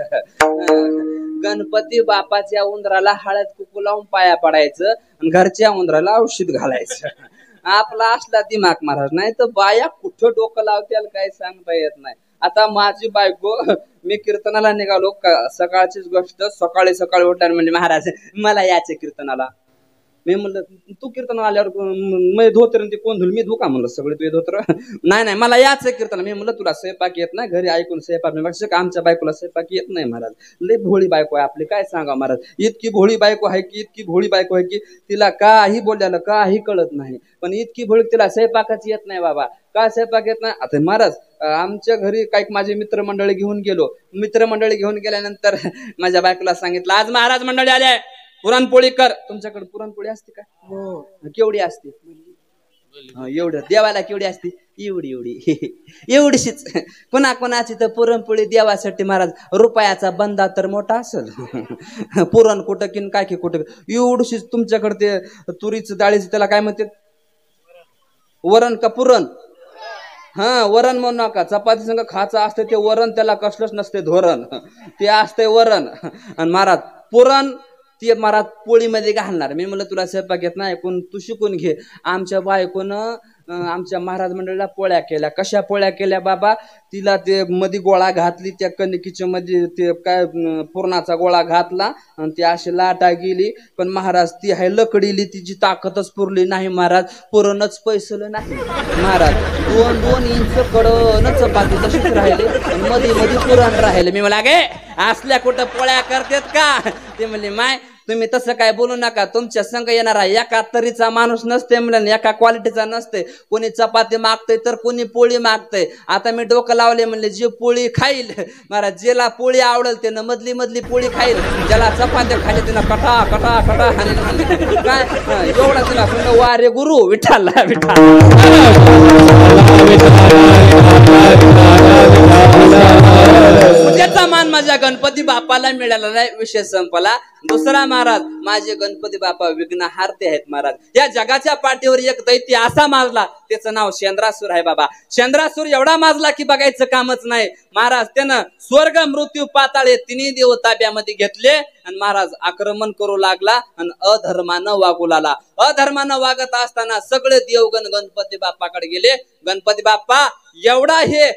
गणपती बापाच्या उंदराला हळद कुकू लावून पाया पडायचं आणि घरच्या उंदराला औषध घालायचं. आपला असला दिमाग महाराज. नाही तर बाया कुठं डोकं लावत्याला काय सांगता येत नाही. आता माझी बायको, मी कीर्तनाला निघालो, सकाळचीच गोष्ट, सकाळी सकाळी उठल्याने म्हणजे महाराज मला यायचं कीर्तनाला. मी म्हणलं तू कीर्तन आल्यावर मी धोतर ते कोण धुल? मी धुका म्हणलं सगळे तुझे धोतर. नाही नाही मला याच कीर्तन. मी म्हणलं तुला स्वयंपाक येत नाही, घरी ऐकून स्वयंपाक नाही. आमच्या बायकोला स्वयंपाक येत नाही महाराज. लय भोळी बायको आहे आपली, काय सांगा महाराज. इतकी भोळी बायको आहे की, इतकी भोळी बायको आहे की तिला काही बोलल्याला काही कळत नाही. पण इतकी भोळी तिला स्वयंपाकाच येत नाही बाबा. काय स्वयंपाक येत नाही? आता महाराज आमच्या घरी काही माझे मित्रमंडळी घेऊन गेलो. मित्रमंडळी घेऊन गेल्यानंतर माझ्या बायकोला सांगितलं आज महाराज मंडळी आले, पुरणपोळी कर. तुमच्याकडे पुरणपोळी असते का? हो. केवढी असते? एवढं. देवाला केवढी असते? एवढी एवढी एवढीशीच. कोणाची तर पुरणपोळी देवासाठी महाराज रुपयाचा बंदा तर मोठा असेल. पुरण कुठं किन काय की कुठं एवढीशीच. तुमच्याकडे ते तुरीचं डाळीचं त्याला काय म्हणते? वरण का पुरण? हा वरण म्हणू नका. चपाती संग खायचं असतं ते वरण, त्याला कसलंच नसते धोरण, ते असतंय वरण. आणि महाराज पुरण ते महाराज पोळीमध्ये घालणार. मी म्हणलं तुला स्वयंपाक येत नाही, कोण तू शिकून घे. आमच्या बायकोनं आमच्या महाराज मंडळीला पोळ्या केल्या. कशा पोळ्या केल्या बाबा? तिला ते मध्ये गोळा घातली, त्या कणकीच्या मध्ये ते काय पुरणाचा गोळा घातला आणि ती अशी लाटा गेली. पण महाराज ती आहे लकडीली, तिची ताकदच पुरली नाही महाराज. पुरणच पैसलं नाही महाराज. 2-2 इंच कडन चपाती तशीच राहिली, मध्ये मध्ये पुरण राहिले. मी मला गे असल्या कुठं पोळ्या करतेत का? ते म्हणले माय तुम्ही तसं काय बोलू नका. तुमच्या संघ येणारा एका तरीचा माणूस नसते म्हणलं, एका क्वालिटीचा नसते. कोणी चपाती मागतय तर कोणी पोळी मागतय. आता मी डोकं लावले म्हणले जे पोळी खाईल महाराज, ज्याला पोळी आवडेल त्यानं मधली मधली पोळी खाईल, ज्याला चपात्या खायला त्यानं कटा कटा कटा खाणे. काय एवढा तुला म्हणलं वारे गुरु विठ्ठल विठ्ठल. त्याचा मान माझ्या गणपती बापाला मिळाला नाही. विषय संपला. दुसरा महाराज माझे गणपती बापा विघ्नहारते आहेत महाराज. या जगाच्या पाठीवर एक दैत्य असा माजला, त्याचं नाव शेंद्रासूर आहे बाबा. शेंद्रासूर एवढा माजला की बघायचं कामच नाही महाराज. त्यानं स्वर्ग मृत्यू पाताळ हे तिन्ही देव ताब्यामध्ये घेतले आणि महाराज आक्रमण करू लागला आणि अधर्मानं वागू लागला. अधर्मानं वागत असताना सगळे देवगण गणपती बाप्पाकडे गेले. गणपती बाप्पा एवढा हे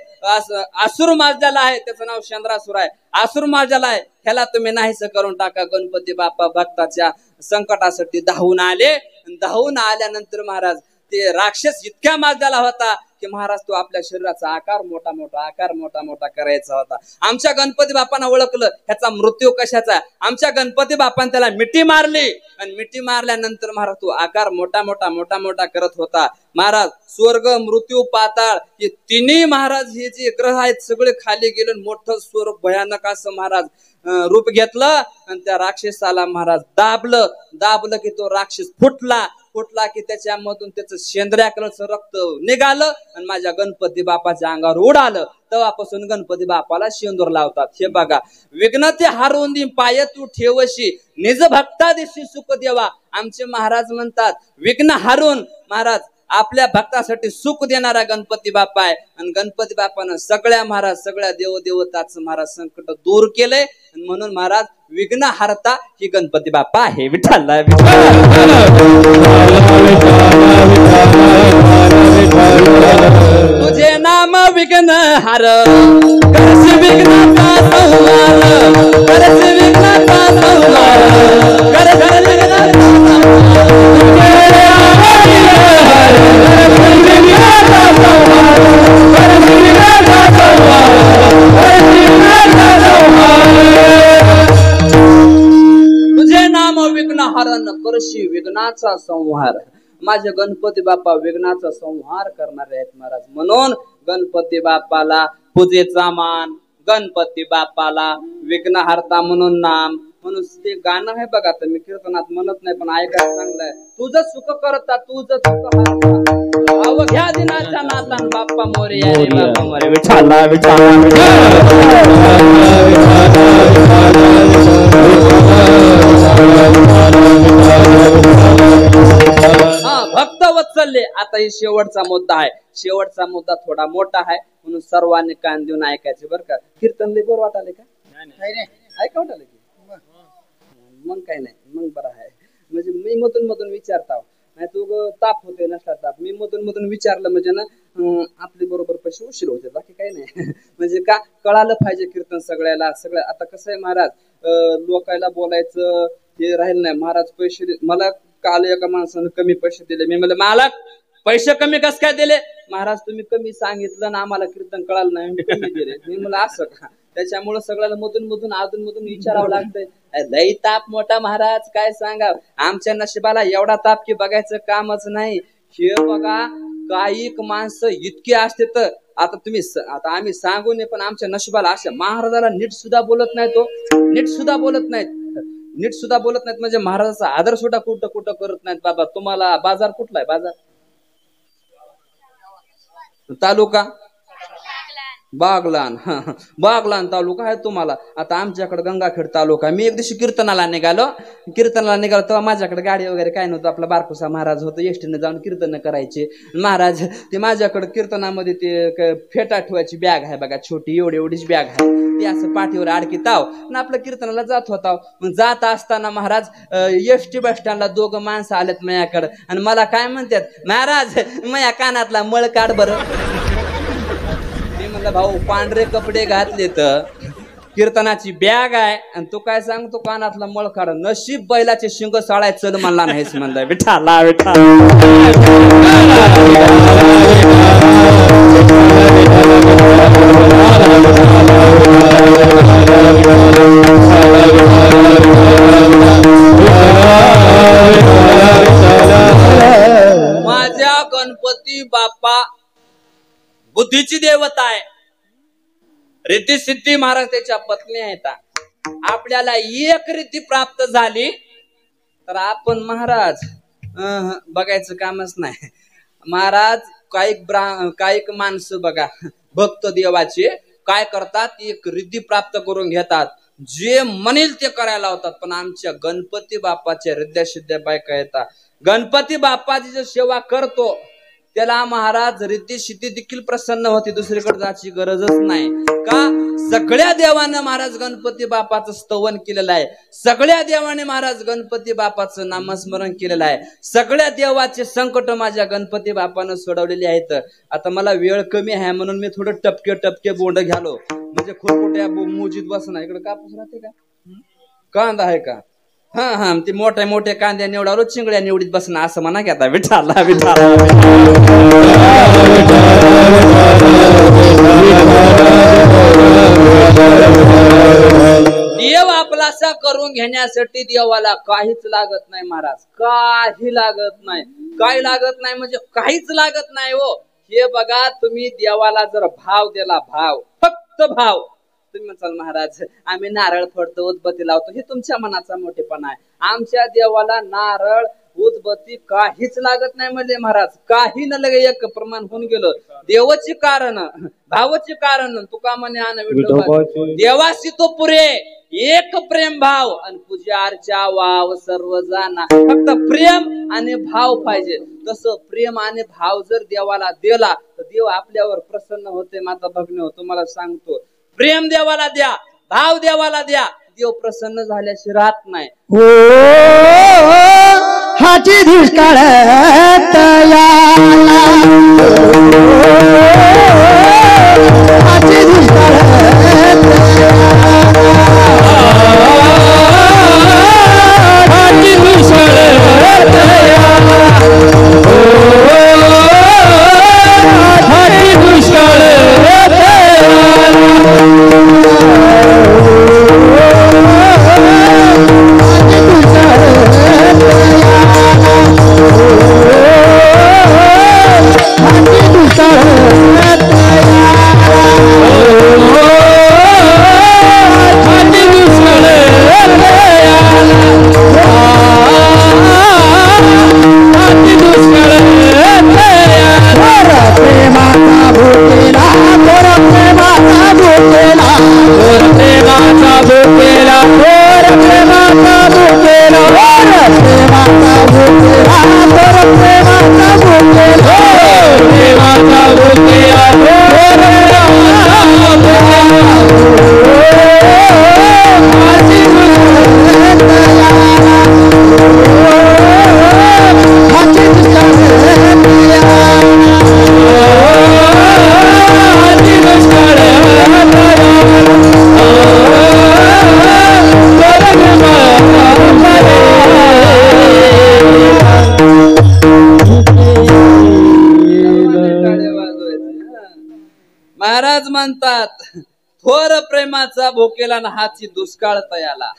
आसुर माजलेला आहे, त्याचं नाव शेंद्रासूर आहे, आसुर माजलेला आहे, ह्याला तुम्ही नाहीस करून टाका. गणपती बाप्पा भक्ताच्या संकटासाठी धावून आले. धावून आल्यानंतर महाराज ते राक्षस इतक्या माजलेला होता की महाराज तो आपल्या शरीराचा आकार मोठा मोठा करायचा होता. आमच्या गणपती बाप्पांना ओळखलं ह्याचा मृत्यू कशाचा. आमच्या गणपती बाप्पाने त्याला मिठी मारली आणि मिठी मारल्यानंतर महाराज तो आकार मोठा करत होता. महाराज स्वर्ग मृत्यू पाताळ हे तिन्ही महाराज हे जे ग्रह आहेत सगळे खाली गेले. मोठं स्वरूप भयानक असं महाराज रूप घेतलं आणि त्या राक्षसाला महाराज दाबलं की तो राक्षस फुटला की त्याच्यामधून त्याचं शेंद्र्या कलरचं रक्त निघालं आणि माझ्या गणपती बापाच्या अंगावर उडालं. तेव्हापासून गणपती बापाला शेंदूर लावतात. हे बघा, विघ्न ते हारून दी पाय तू ठेवशी, निज भक्ता दिशी सुख देवा. आमचे महाराज म्हणतात विघ्न हारून महाराज आपल्या भक्तासाठी सुख देणारा गणपती बाप्पा आहे. आणि गणपती बाप्पानं सगळ्या देवदेवताचं महाराज संकट दूर केलंय. म्हणून महाराज विघ्न हारता ही गणपती बाप्पा आहे. विठ्ठल तुझे नाम विघ्न हार, करस विघ्नाचा संहार, करस विघ्नाचा संहार, करस विघ्नाचा तुझे नाम विघ्न हरण, करशी विघ्नाचा संहार. माझे गणपती बाप्पा विघ्नाचा संहार करणारे आहेत महाराज. म्हणून गणपती बाप्पाला पूजेचा मान, गणपती बाप्पाला विघ्नहर्ता म्हणून नाम, म्हणून ते गाणं आहे बघा, तर मी कीर्तनात म्हणत नाही पण ऐकायला चांगलं आहे. तुझं सुख करता तुझं सुख हरता अवघ्या दिनाच्या नातान बाप्पा मोरया रे बाप्पा मोरया विठ्ठला विठ्ठला भक्त वत्सल्य. आता ही शेवटचा मुद्दा आहे. शेवटचा मुद्दा थोडा मोठा आहे म्हणून सर्वांनी कान देऊन ऐकायचे बरं का. कीर्तन लय बरं वाटाले का? ऐका वाटाले की मग काय नाही, मग बरं आहे. म्हणजे मी मधून मधून विचारता नाही तू ताप होते नसला ताप, मी मधून मधून विचारलं म्हणजे ना आपले बरोबर पैसे उशीर होते, बाकी काही नाही. म्हणजे का कळालं पाहिजे कीर्तन सगळ्याला. सगळ्या आता कसं आहे महाराज, लोकायला बोलायचं हे राहील नाही. महाराज पैसे मला काल एका माणसानं कमी पैसे दिले. मी म्हणलं मालक पैसे कमी कस काय दिले? महाराज तुम्ही कमी सांगितलं ना आम्हाला कीर्तन कळालं नाही कमी दिले. मी म्हणलं असं का? त्याच्यामुळे सगळ्याला मधून मधून अधून मधून विचारावं लागतंय. लई ताप मोठा महाराज काय सांगा. आमच्या नशिबाला एवढा ताप की बघायचं कामच नाही. हे बघा काही माणसं इतकी असते तर आता तुम्ही आता आम्ही सांगू नये पण आमच्या नशिबाला अशा महाराजाला नीट सुद्धा बोलत नाही, तो नीट सुद्धा बोलत नाहीत, नीट सुद्धा बोलत नाहीत. म्हणजे महाराजाचा आदर सुद्धा कुठं कुठं करत नाहीत. बाबा तुम्हाला बाजार कुठला आहे? बाजार तालुका बागलान. बागलान तालुका आहे तुम्हाला. आता आमच्याकडे गंगाखेड तालुका. मी एक दिवशी कीर्तनाला निघालो तेव्हा माझ्याकडे गाडी वगैरे काय नव्हतं. आपला बारकुसा महाराज होतं, एसटीने जाऊन कीर्तन करायचे. महाराज ते माझ्याकडे कीर्तनामध्ये ते फेटा ठेवायची बॅग आहे बघा, छोटी एवढी एवढीच बॅग आहे. ती असं पाठीवर अडकीताव आणि आपलं कीर्तनाला जात होता. जात असताना महाराज एसटी बस स्टँडला दोघं माणसं आलेत माझ्याकडे आणि मला काय म्हणतात, महाराज माझ्या कानातला मळ काढ बरं. भाऊ पांढरे कपडे घातले तर कीर्तनाची बॅग आहे आणि तू काय सांगतो कानातला मळ काढ. नशीब बैलाचे शिंग साळाय चल म्हणला नाहीस म्हणलाय. विठ्ठला विठ्ठला माझ्या गणपती बाप्पा बुद्धीची देवता आहे. रिद्धी सिद्धी महाराज त्याच्या पत्नी आहेत. आपल्याला एक रीती प्राप्त झाली तर आपण महाराज बघायचं कामच नाही. महाराज काही माणसं बघा भक्त देवाचे काय करतात, एक रिद्धी प्राप्त करून घेतात, जे म्हणेल ते करायला होतात. पण आमच्या गणपती बाप्पाच्या रिद्ध्या सिद्ध्या बायका येतात. गणपती बाप्पाची जो सेवा करतो त्याला महाराज रिद्धी सिद्धी देखील प्रसन्न होती. दुसरीकडे जायची गरजच नाही. का सगळ्या देवानं महाराज गणपती बाप्पाचं स्तवन केलेलं आहे. सगळ्या देवाने महाराज गणपती बाप्पाचं नामस्मरण केलेलं आहे. सगळ्या देवाचे संकट माझ्या गणपती बाप्पानं सोडवलेले आहेत. आता मला वेळ कमी आहे म्हणून मी थोडं टपके टपके बोंड घ्यालो, म्हणजे खोटखोट्या मोजीत बसणार. इकडे कापूस राहते का, कांदा आहे का? हा ते मोठ्या मोठ्या कांद्या निवडावर चिंगड्या निवडीत बसणं असं म्हणा की. आता विठ्ठला विठ्ठला देव आपलासा करून घेण्यासाठी देवाला काहीच लागत नाही महाराज. काही लागत नाही. काही लागत नाही म्हणजे काहीच लागत नाही हो. हे बघा तुम्ही देवाला जर भाव दिला, भाव फक्त भाव. तुम्ही म्हणसाल महाराज आम्ही नारळ फोडतो उदबत्ती लावतो, हे तुमच्या मनाचा मोठेपणा आहे. आमच्या देवाला नारळ उदबत्ती काहीच लागत नाही म्हणजे महाराज. काही न लगे एक प्रमाण होऊन गेलं. देवाची कारण भावाची कारण तुका म्हणे आण देवाशी तो पुरे एक प्रेम भाव आणि पूजा अर्चा वाव सर्व जाना. फक्त प्रेम आणि भाव पाहिजे. तसं प्रेम आणि भाव जर देवाला दिला तर देव आपल्यावर प्रसन्न होते. माता भगने तुम्हाला सांगतो, प्रेम देवाला द्या, भाव देवाला द्या, देव प्रसन्न झाल्याशी राहत नाही. हाची दुष्काळ हाची दुष्काळ महाराज म्हणतात थोर प्रेमाचा भोकेला ना हाची दुष्काळ तयाला.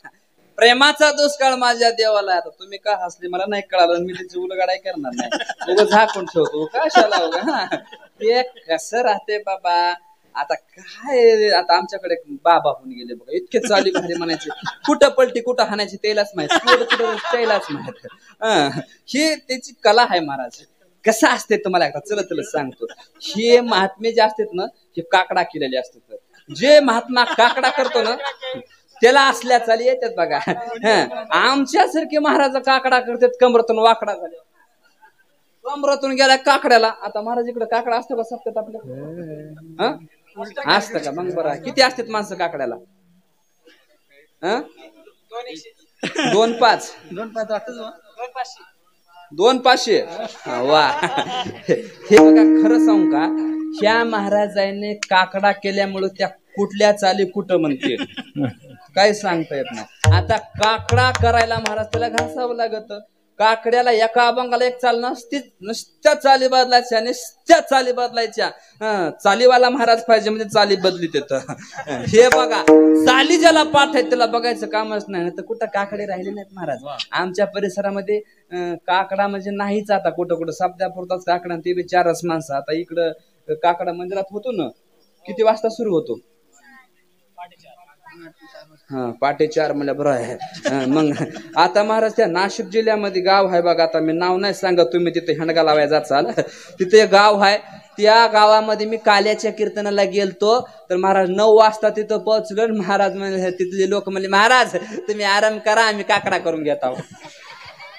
प्रेमाचा दुष्काळ माझ्या देवाला. आता तुम्ही का हसले मला नाही कळालं, मी त्याची उलगडाय करणार नाही, उगं झाकून ठेवतो कशाला उगा. ते कसं राहते बाबा. आता काय, आता आमच्याकडे बाबा होऊन गेले बघा, इतके चाली भारी म्हणायचे, कुठं पलटी कुठं हाणायची त्यालाच माहित, कुठं त्यालाच माहित. ही त्याची कला आहे महाराज. कसं असते तुम्हाला एकदा चल सांगतो. हे महात्मे जे असतात ना, हे काकडा केलेले असतात. जे महात्मा काकडा करतो ना त्याला असल्या चाली येतात बघा. आमच्यासारखे महाराज काकडा करतात कमरातून वाकडा झाले, कमरातून गेला काकड्याला. आता महाराज इकडे काकडा असतो का सप्त्यात आपल्या? असतं का? मग बरं, किती असतात माणसं काकड्याला? 2-5 2-500. वा. हे बघा, खरं सांगू का, ह्या महाराजांनी काकडा केल्यामुळे त्या कुठल्या चाली कुठं म्हणते काय सांगता येत नाही. आता काकडा करायला महाराज त्याला घासावं लागत. काकड्याला एका अभंगाला एक चाल नसतीच, नुसत्या चाली बदलायच्या, नुसत्या चाली बदलायच्या. चालीवाला महाराज पाहिजे म्हणजे चाली बदली देतं. हे बघा, चाली ज्याला पाठ आहे त्याला बघायचं कामच नाही, तर कुठं काकडे राहिले नाहीत महाराज. आमच्या परिसरामध्ये काकडा म्हणजे नाहीच. आता कुठं कुठं सप्त्यापुरताच काकडा, ते बी 4च माणसं. आता इकडं काकडा मंदिरात होतो ना, किती वाजता सुरू होतो? 4:30 म्हणल्या बरं आहे. मग आता महाराज त्या नाशिक जिल्ह्यामध्ये गाव आहे बघा, आता मी नाव नाही सांगत, तुम्ही तिथे हंडगा लावायला जाचाल. तिथे एक गाव आहे, त्या गावामध्ये मी काल्याच्या कीर्तनाला गेलतो. तर महाराज 9 वाजता तिथं पोहोचलो. महाराज म्हणजे तिथले लोक म्हणले, महाराज तुम्ही आराम करा, आम्ही काकडा करून घेत आहोत.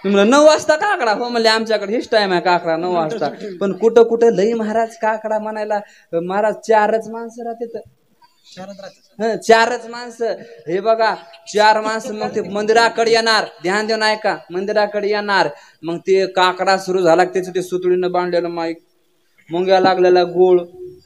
म्हणलं 9 वाजता काकडा? हो म्हणले, आमच्याकडे हेच टाइम आहे काकडा 9 वाजता. पण कुठं कुठं लई महाराज काकडा म्हणायला. महाराज 4च माणसं राहते, 4च माणसं. हे बघा, 4 माणसं. मग ते मंदिराकडे येणार, ध्यान देऊन ऐका, मंदिराकडे येणार. मग ते काकडा सुरू झाला, त्याचं ते सुतळीनं बांधलेलं माईक, मुंग्या लागलेला गोळ,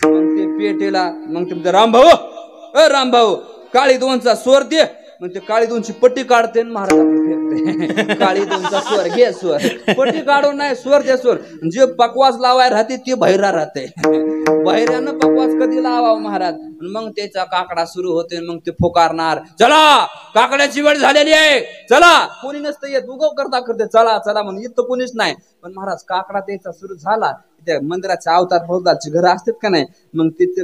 मग ते पेटेला. मग ते रामभाऊ काळी 2चा स्वर दे. मग ते काळी 2ची पट्टी काढते, महाराज फेकते. काळी 2चा स्वर घे, स्वर पट्टी काढून नाही, स्वर दे स्वर. जे पकवास लावाय राहते ते बहिरा राहते. बहिऱ्यानं पकवास कधी लावा महाराज. मग त्याचा काकडा सुरू होते. मग ते फुकारणार, चला काकड्याची वेळ झालेली आहे, चला. कोणी नसतं येत, उगव करते चला चला म्हणून, इथं कोणीच नाही. पण महाराज काकडा त्याचा सुरू झाला, त्या मंदिराच्या अवतार भोवतालची घरं असतात का नाही, मग तिथे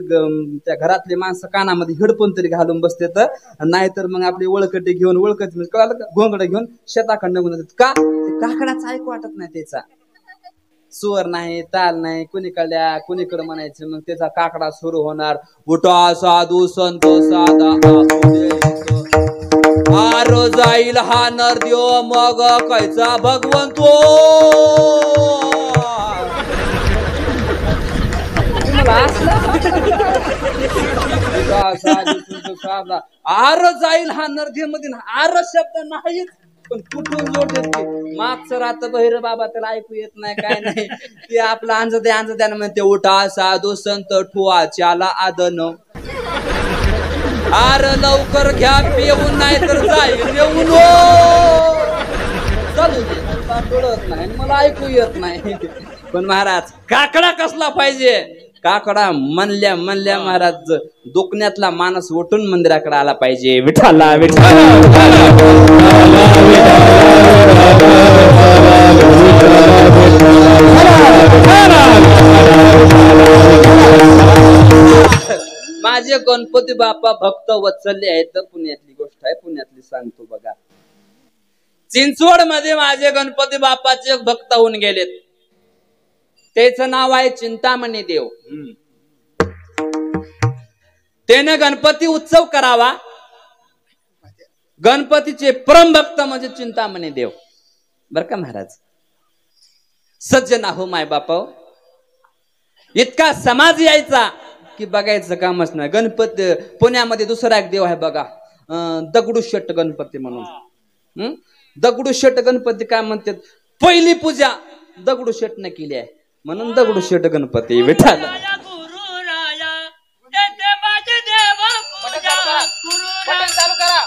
त्या घरातले माणसं कानामध्ये हेडफोन तरी घालून बसतात. नाहीतर मग आपली ओळखटे घेऊन, ओळखत म्हणजे कळालं का, घोंगडं घेऊन शेताकडे निघून जातात. का? काकडाचं ऐकू वाटत नाही, त्याचा स्वर नाही, ताल नाही, कुणीकडल्या कुणीकडे म्हणायचं. मग त्याचा काकडा सुरू होणार, उठा साधू संत साधा आरो जाईल हा नरदेव, मग कैचा भगवंतो. आर जाईल हा नरदेव मध्ये आर शब्द नाही, पण कुठून जोडते मागचं राहत बहिर बाबा, त्याला ऐकू येत नाही काय नाही. ते आपलं अंजद्या म्हणते, उठा साधू संत ठुआ चाला आदन. आर लवकर घ्या पिऊन, नाही तर जाईल येऊन. चालू दे, कळत नाही, मला ऐकू येत नाही. पण महाराज काकडा कसला पाहिजे? काकडा म्हणल्या महाराज दुखण्यातला माणूस उठून मंदिराकडे आला पाहिजे. विठाला माझे गणपती बाप्पा भक्त वत्सल्य आहेत. पुण्यातली गोष्ट आहे, पुण्यातली सांगतो बघा. चिंचवड मध्ये माझे गणपती बाप्पाचे भक्त होऊन गेलेत. त्याचं नाव आहे चिंतामणी देव. त्याने गणपती उत्सव करावा. गणपतीचे परम भक्त म्हणजे चिंतामणी देव, बर का महाराज. सज्जन हो माय बापा, इतका समाज यायचा की बघायचं कामच नाही. गणपती पुण्यामध्ये दुसरा एक देव आहे बघा, दगडूशेठ गणपती म्हणून. दगडूशेठ गणपती काय म्हणतात, पहिली पूजा दगडूशेठने केली आहे म्हणून दगडूशेठ गणपती. विठाल चालू करा.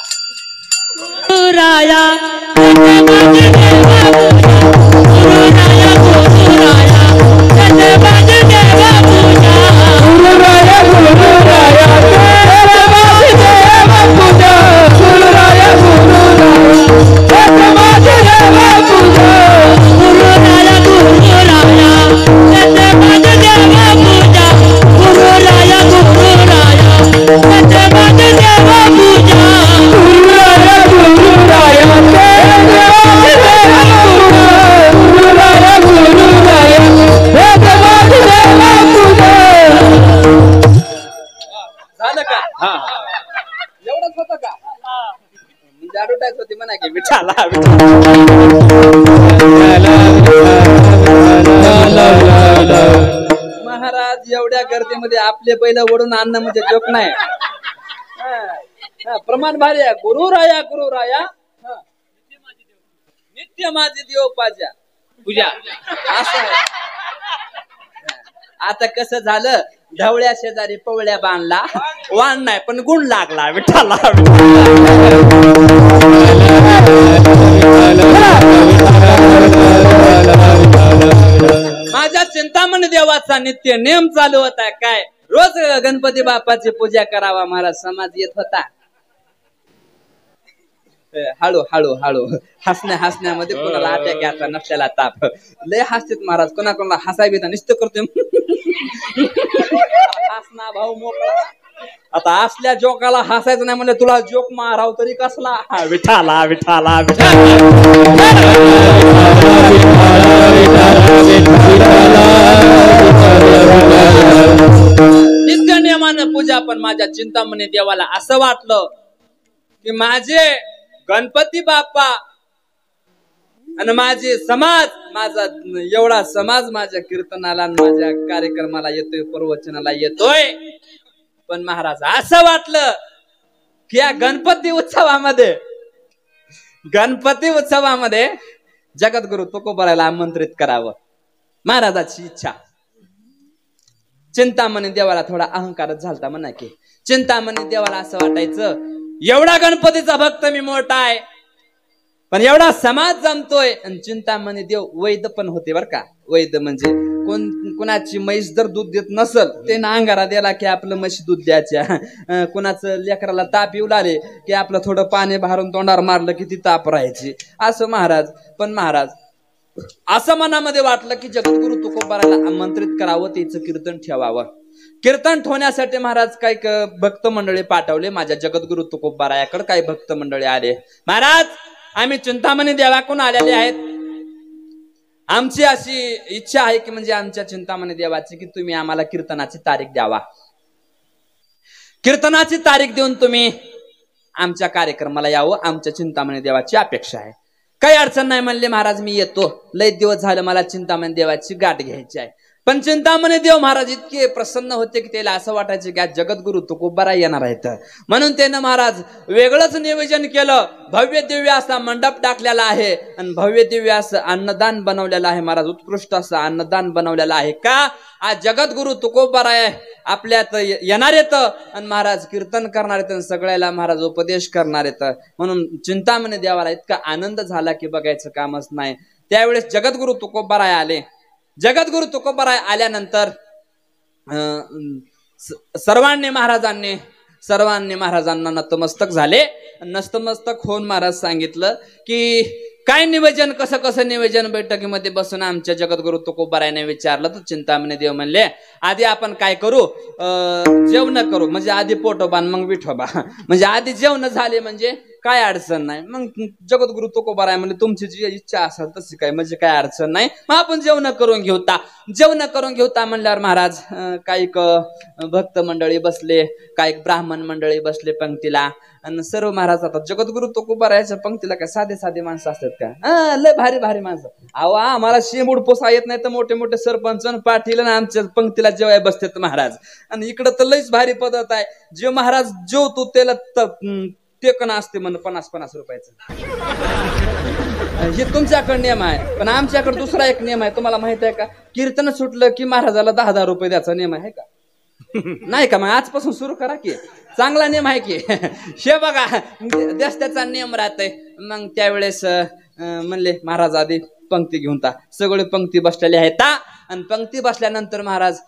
महाराज एवढ्या गर्दीमध्ये आपले बैल ओढून आणणं म्हणजे जोक नाही. प्रमाण भारी आहे. गुरुराया गुरुराया नित्य माझे देव पाजा पूजा असं आहे. आता कसं झालं, ढवळ्या शेजारी पवळ्या बांधला, वाण नाही पण गुण लागला विठ्ठला. माझ्या चिंतामणी देवाचा नित्य नेम चालू होता. काय रोज गणपती बाप्पाची पूजा करावा महाराज समाज येत होता. हळू हळू हळू हसण्यामध्ये कोणाला अटॅक यायचा, नसल्याला ताप. लय हसतेत महाराज, कोणाला हसाय बिता निश्चित करतोय. हसना भाऊ मोकळा. आता असल्या जोकाला हसायचं नाही म्हणजे तुला जोक माराव तरी कसला. विठाला विठाला नित्य नियमानं पूजा. पण माझ्या चिंतामणी देवाला असं वाटलं की माझे गणपती बाप्पा आणि माझे समाज, माझा एवढा समाज माझ्या कीर्तनाला माझ्या कार्यक्रमाला येतोय, प्रवचनाला येतोय. पण महाराज असं वाटलं की या गणपती उत्सवामध्ये जगद्गुरु तुकोबारायला आमंत्रित करावं. महाराजाची इच्छा. चिंतामणी देवाला थोडा अहंकारच झालता म्हणा की. चिंतामणी देवाला असं वाटायचं एवढा गणपतीचा भक्त मी मोठा आहे, पण एवढा समाज जमतोय. आणि चिंतामणी देव वैद पण होते बर का. वैद म्हणजे कुणाची म्हैस जर दूध देत नसल ते ना अंगारा दिला की आपलं म्हशी दूध द्यायच्या. कुणाचं लेकराला ताप येऊ लागले की आपलं थोडं पाणी भारून तोंडावर मारलं की ती ताप राहायची. असं महाराज. पण महाराज असं मनामध्ये वाटलं की जगद्गुरु तुकोबारायला आमंत्रित करावं, त्याचं कीर्तन ठेवावं. कीर्तन ठेवण्यासाठी महाराज काही भक्त मंडळी पाठवले. माझ्या जगद्गुरु तुकोबारायाकडे काही भक्त मंडळी आले. महाराज आम्ही चिंतामणी देवाकडून आलेले आहेत. आमची अशी इच्छा आहे की म्हणजे आमच्या चिंतामणी देवाची की तुम्ही आम्हाला कीर्तनाची तारीख द्यावा. कीर्तनाची तारीख देऊन तुम्ही आमच्या कार्यक्रमाला यावं, आमच्या चिंतामणी देवाची अपेक्षा आहे. काही अडचण नाही म्हणले महाराज, मी येतो. लय दिवस झालं मला चिंतामणी देवाची गाठ घ्यायची आहे. पण चिंतामणी देव महाराज इतके प्रसन्न होते की त्याला असं वाटायचं की आज जगद्गुरु तुकोबाराय येणार आहेत. म्हणून त्यानं महाराज वेगळंच नियोजन केलं. भव्य दिव्य असा मंडप टाकलेला आहे आणि भव्य दिव्य असं अन्नदान बनवलेलं आहे महाराज. उत्कृष्ट असं अन्नदान बनवलेलं आहे. का आज जगद्गुरु तुकोबाराय आपल्यात येणार येत आणि महाराज कीर्तन करणार येत, सगळ्याला महाराज उपदेश करणार येत. म्हणून चिंतामणी देवाला इतका आनंद झाला की बघायचं कामच नाही. त्यावेळेस जगद्गुरु तुकोबाराय आले. जगद्गुरु तुकोबाराय आल्यानंतर सर्वांनी महाराजांना नतमस्तक झाले. नतमस्तक होऊन महाराज सांगितलं की काय निवेदन, कसं निवेदन. बैठकीमध्ये बसून आमच्या जगद्गुरु तुकोबारायने विचारलं तर चिंतामणी देव म्हणले आधी आपण काय करू, जेवण करू. म्हणजे आधी पोटोबा मग विठोबा. म्हणजे आधी जेवण झाले म्हणजे काय अडचण नाही. मग जगद्गुरु तुकोबाराय म्हणजे तुमची जी इच्छा असेल तशी काय, म्हणजे काय अडचण नाही, मग आपण जेवण करून घेऊता म्हणल्यावर महाराज काही भक्त मंडळी बसले, काही ब्राह्मण मंडळी बसले पंक्तीला. आणि सर्व महाराज आता जगद्गुरु तुकोबारायच्या पंक्तीला काय साधे साधे माणसं असतात का? लय भारी भारी माणसं. अहो आम्हाला शेंबूड पोसा येत नाही तर मोठे मोठे सरपंच पाटील आमच्या पंक्तीला जेवाय बसतात महाराज. आणि इकडं तर लईच भारी पद्धत आहे. जे महाराज जेवतो त्याला टेकन असते म्हण 50-50 रुपयाचं. हे तुमच्याकडे नियम आहे. पण आमच्याकडे दुसरा एक नियम आहे. तुम्हाला माहित आहे का? कीर्तन सुटलं की महाराजाला 10,000 रुपये द्यायचा नियम आहे का? नाही का? मग आजपासून सुरू करा की. चांगला नियम आहे की. हे बघा त्याचा नियम राहतय. मग त्यावेळेस म्हणले महाराज आधी पंक्ती घेऊन ता. सगळे पंक्ती बसलेले आहेत. आणि पंक्ती बसल्यानंतर महाराज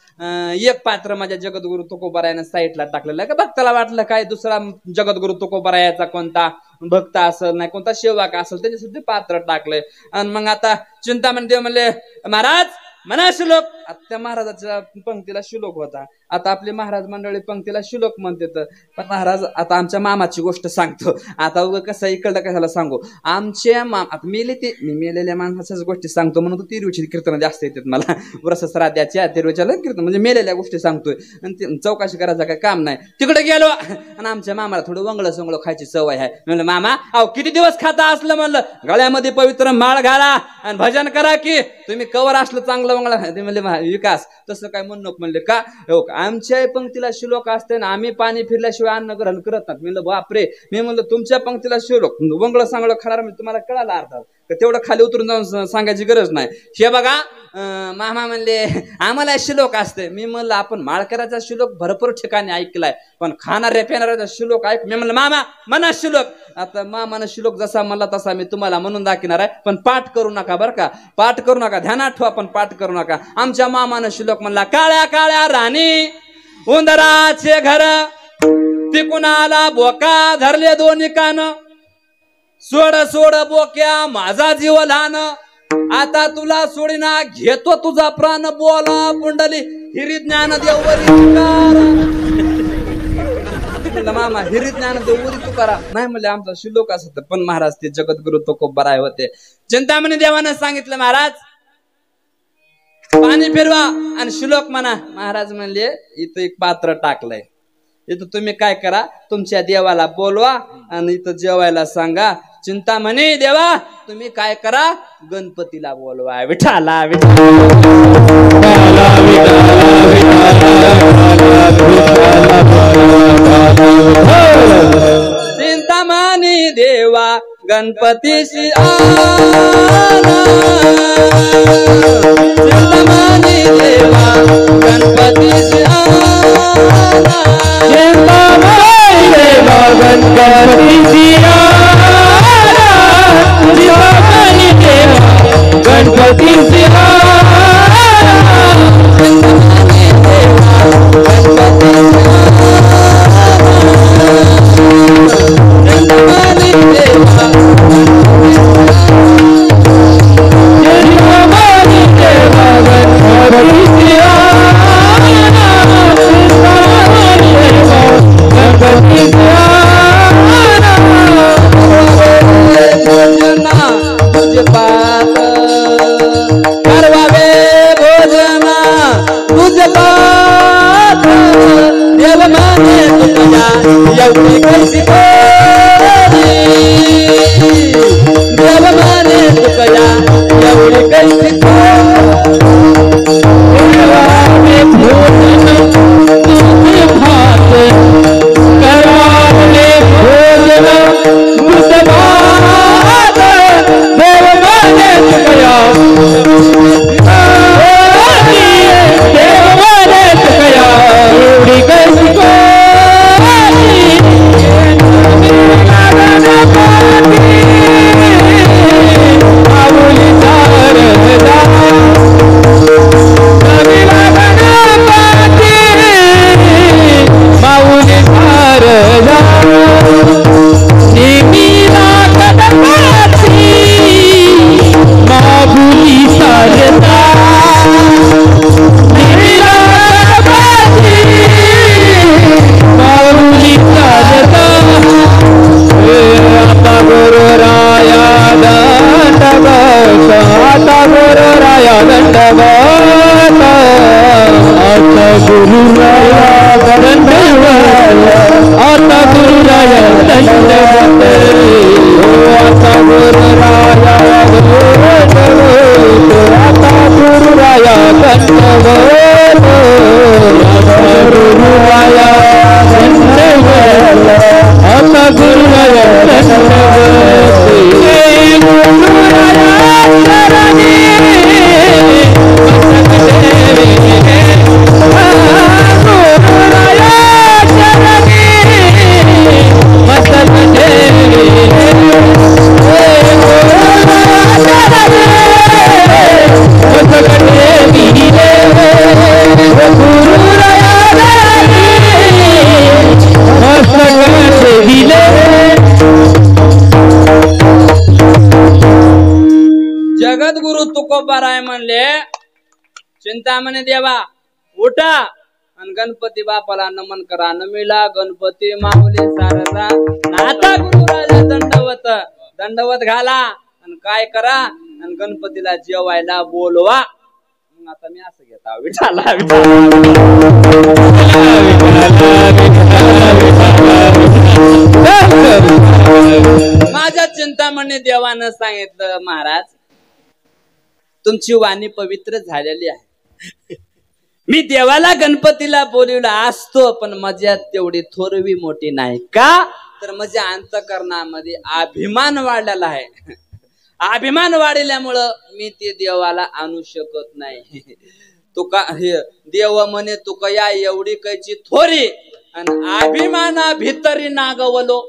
एक पात्र माझ्या जगद्गुरु तुकोबारायानं साईडला टाकलेलं. का भक्ताला वाटलं काय दुसरा जगद्गुरु तुकोबारायाचा कोणता भक्त असेल नाही, कोणता सेवक असेल त्याच्यासाठी पात्र टाकलंय. आणि मग आता चिंतामणी देव म्हणले महाराज म्हणा श्लोक त्या महाराजाच्या पंक्तीला श्लोक होता. आता आपले महाराज मंडळी पंक्तीला श्लोक म्हणतात. पण महाराज आता आमच्या मामाची गोष्ट सांगतो. आता उगा कसं इकडलं कशाला सांगू. आमच्या आता मी मेलेल्या माणसाच्याच गोष्टी सांगतो म्हणून तो तिरुची कीर्तन जास्त येतात मला. व्रसश्राद्धाच्या तिरुच्या कीर्तन म्हणजे मेलेल्या गोष्टी सांगतोय. आणि चौकशी करायचं काय काम नाही. तिकडे गेलो आणि आमच्या मामाला थोडं वंगळ सोंगळ खायची सवय आहे. म्हणलं मामा अहो किती दिवस खाता असलं म्हणलं. गळ्यामध्ये पवित्र माळ घाला आणि भजन करा की तुम्ही कवर असलं चांगलं वंगळ. ते म्हणले विकास तसं काय म्हणू नको. म्हणले का हो आमच्या पंक्तीला श्लोक असते ना आम्ही पाणी फिरल्याशिवाय अन्न ग्रहण करत नाही. म्हणलं बापरे. मी म्हणलं तुमच्या पंक्तीला श्लोक वंगळ सांगळ खाणार म्हणजे तुम्हाला कळाला अर्थ तेवढं खाली उतरून जाऊन सांगायची गरज नाही. हे बघा मामा म्हणले आम्हाला श्लोक असते. मी म्हणलं आपण माळकऱ्याचा श्लोक भरपूर ठिकाणी ऐकलाय पण खाणाऱ्या पिणाऱ्याचा श्लोक ऐक. मी म्हणलं मामा म्हणा श्लोक. आता मामानं श्लोक जसा म्हणला तसा मी तुम्हाला म्हणून दाखवणार आहे. पण पाठ करू नका बरं का. पाठ करू नका ध्यानात ठेवा पण पाठ करू नका. आमच्या मामानं श्लोक म्हणला काळ्या काळ्या राणी उंदराचे घर तिकून आला बोका धरले दोन्ही कान सोड सोड बोक्या माझा जीव लहान आता तुला सोडीना घेतो तुझा प्राण बोला पुंडली हिरी ज्ञान देवरी तुकारा. मामा हिरी ज्ञान देवरी तुकारा नाही म्हणले आमचा श्लोक असत. पण महाराज ते जगद्गुरु तो खूप बराय होते. चिंतामणी देवानं सांगितलं महाराज पाणी फिरवा आणि श्लोक म्हणा. महाराज म्हणले इथं एक पात्र टाकलंय. इथं तुम्ही काय करा तुमच्या देवाला बोलवा आणि इथं जेवायला सांगा. चिंतामणी देवा तुम्ही काय करा गणपतीला बोलवा. विठाला चिंतामणी देवा गणपतीशी चिंतामणी देवा गणपतीशी चिंतामणी देवा गणपतीशी गणपतीची एवढी कैसी देव माने तुकया एवढी कैसी चिंतामणी देवा उठा आणि गणपती बापाला नमन करा. नमिला गणपती माऊली सारदा नाथा गुरुराजा दंडवत दंडवत घाला आणि काय करा आणि गणपतीला जेवायला बोलवा. मग आता मी असं घेता विठाला माझ्या चिंतामणी देवानं सांगितलं महाराज तुमची वाणी पवित्र झालेली आहे. मी देवाला गणपतीला बोलवला असतो पण मजा तेवढी थोरवी मोठी नाही का तर माझ्या अंतःकरणामध्ये अभिमान वाढलेला आहे. अभिमान वाढल्यामुळं मी ते देवाला आणू शकत नाही. तुका हे देव म्हणे तुका या एवढी कैची थोरी आणि अभिमाना भितरी नागवलो.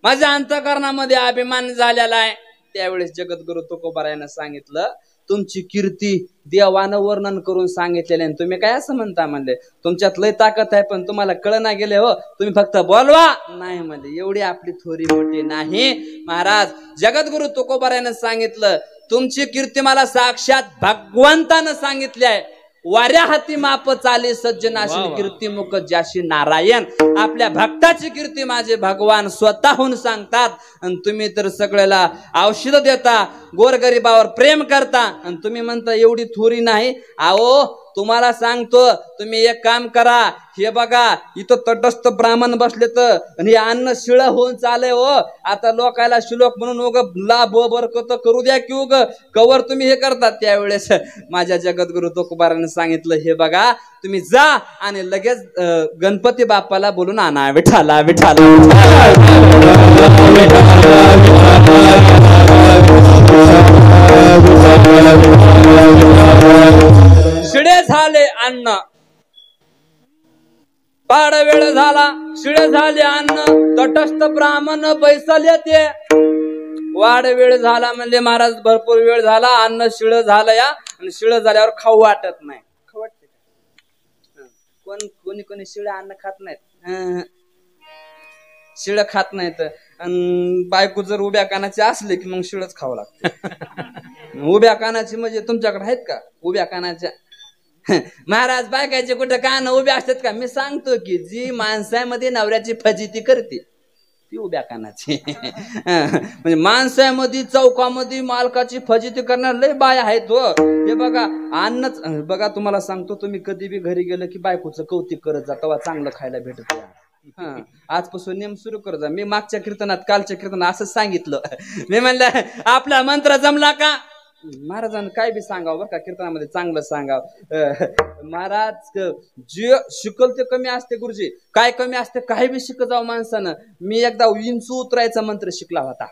माझ्या अंतःकरणामध्ये अभिमान झालेला आहे. त्यावेळेस जगद्गुरु तुकोबारायानं सांगितलं तुमची कीर्ती देवानं वर्णन करून सांगितलेले तुम्ही काय असं म्हणता म्हणले तुमच्यात लय ताकद आहे पण तुम्हाला कळ ना गेले हो तुम्ही फक्त बोलवा नाही म्हणले एवढी आपली थोरी मोठी नाही. महाराज जगद्गुरु तुकोबारायानं सांगितलं तुमची कीर्ती मला साक्षात भगवंतानं सांगितली आहे. वाऱ्या हाती माप चाले सज्जनाशी कीर्ती मुख ज्याशी नारायण. आपल्या भक्ताची कीर्ती माझे भगवान स्वतःहून सांगतात आणि तुम्ही तर सगळ्याला औषध देता गोरगरिबावर प्रेम करता आणि तुम्ही म्हणता एवढी थोरी नाही. आओ तुम्हाला सांगतो तुम्ही एक काम करा हे बघा इथं तटस्थ ब्राह्मण बसले तर आणि अन्न शिळ होऊन चाले हो. आता लोकायला श्लोक म्हणून उग लाभ बरकत करू द्या की उग कवर तुम्ही हे करतात. त्यावेळेस माझ्या जगद्गुरु तुकोबाराने सांगितलं हे बघा तुम्ही जा आणि लगेच गणपती बाप्पाला बोलून आणा. विठाला विठाला शिळे झाले अन्न पाड वेळ झाला शिळे झाले अन्न तटस्थ ब्राह्मण बैसले ते. वाढ वेळ झाला म्हणजे महाराज भरपूर वेळ झाला अन्न शिळ झालं या आणि शिळ झाल्यावर खाऊ वाटत नाही. खाऊ वाटत कोण कोणी कोणी शिळ अन्न खात नाहीत शिळ खात नाहीत आणि बायको जर उभ्या कानाची असले की मग शिळच खावं लागतं. उभ्या कानाची म्हणजे तुमच्याकडे आहेत का उभ्या कानाच्या महाराज बायकाचे कुठं कान उभे असतात का. मी सांगतो की जी माणसामध्ये नवऱ्याची फजिती करते ती उभ्या कानाची म्हणजे माणसामध्ये चौकामध्ये मालकाची फजिती करणार लय बाय आहेत हो. हे बघा अन्नच बघा तुम्हाला सांगतो तुम्ही कधी बी घरी गेलं की बायकोचं कौतिक करत जा तेव्हा चांगलं खायला भेटत. आजपासून नेम सुरू कर जा. मी मागच्या कीर्तनात कालच्या कीर्तनात असं सांगितलं मी म्हणलं आपला मंत्र जमला का महाराजांना काय बी सांगावं बरं का कीर्तनामध्ये चांगलं सांगावं. महाराज जे शिकल ते कमी असते गुरुजी काय कमी असते काही बी शिकत जावं माणसानं. मी एकदा इंचू उतरायचा मंत्र शिकला होता.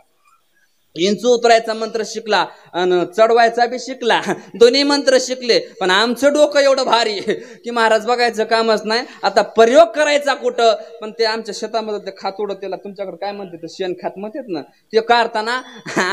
इंचू उतरायचा मंत्र शिकला आणि चढवायचा बी शिकला दोन्ही मंत्र शिकले. पण आमचं डोकं एवढं भारी की महाराज बघायचं कामच नाही. आता प्रयोग करायचा कुठं पण ते आमच्या शेतामध्ये ते खातोड त्याला तुमच्याकडे काय म्हणते शेण खात म्हणतात ना ते काढताना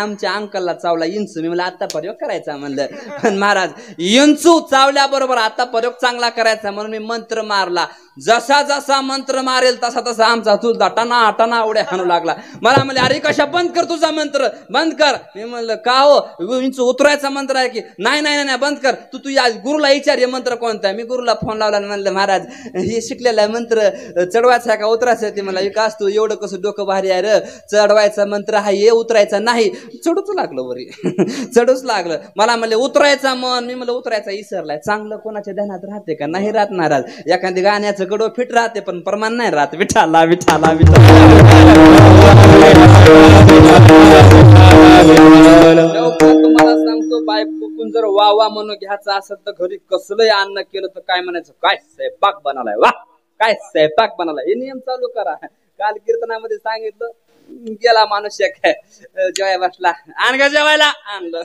आमच्या अंकलला चावला इंचू. मी मला आता प्रयोग करायचा म्हणलं पण महाराज इंचू चावल्याबरोबर आता प्रयोग चांगला करायचा म्हणून मी मंत्र मारला. जसा जसा मंत्र मारेल तसा तसा आमचा तुझा टना टना उड्या हाणू लागला. मला म्हणले अरे कशा बंद कर तुझा मंत्र बंद कर. मी म्हणलं का हो इंच उतरायचा मंत्र आहे की नाही नाही नाही बंद कर तू या गुरुला विचार हे मंत्र कोणता. मी गुरुला फोन लावला म्हणलं महाराज हे शिकलेला मंत्र चढवायचा आहे का उतरायचा आहे. ते मला विकास तू एवढं कसं डोकं भारी आहे र चढवायचा मंत्र हा हे उतरायचा नाही. चढूच लागलं वरी चढूच लागलं. मला म्हणले उतरायचा मन मी म्हणलं उतरायचा इसरलाय. चांगलं कोणाच्या ध्यानात राहते का नाही राहत महाराज. एखादी गाण्याचं गडो फिट राहते पण प्रमाण नाही राहत. विठाला विठाला तुम्हाला सांगतो बायकोकून जर वा वा म्हणून घ्यायचं असेल तर घरी कसलंही अन्न केलं तर काय म्हणायचं काय स्वयंपाक बनवलाय वा काय स्वयंपाक बनवलाय. हे नियम चालू करा. काल कीर्तनामध्ये सांगितलं गेला माणूस काय जेवाय बसला आण का जेवायला आणलं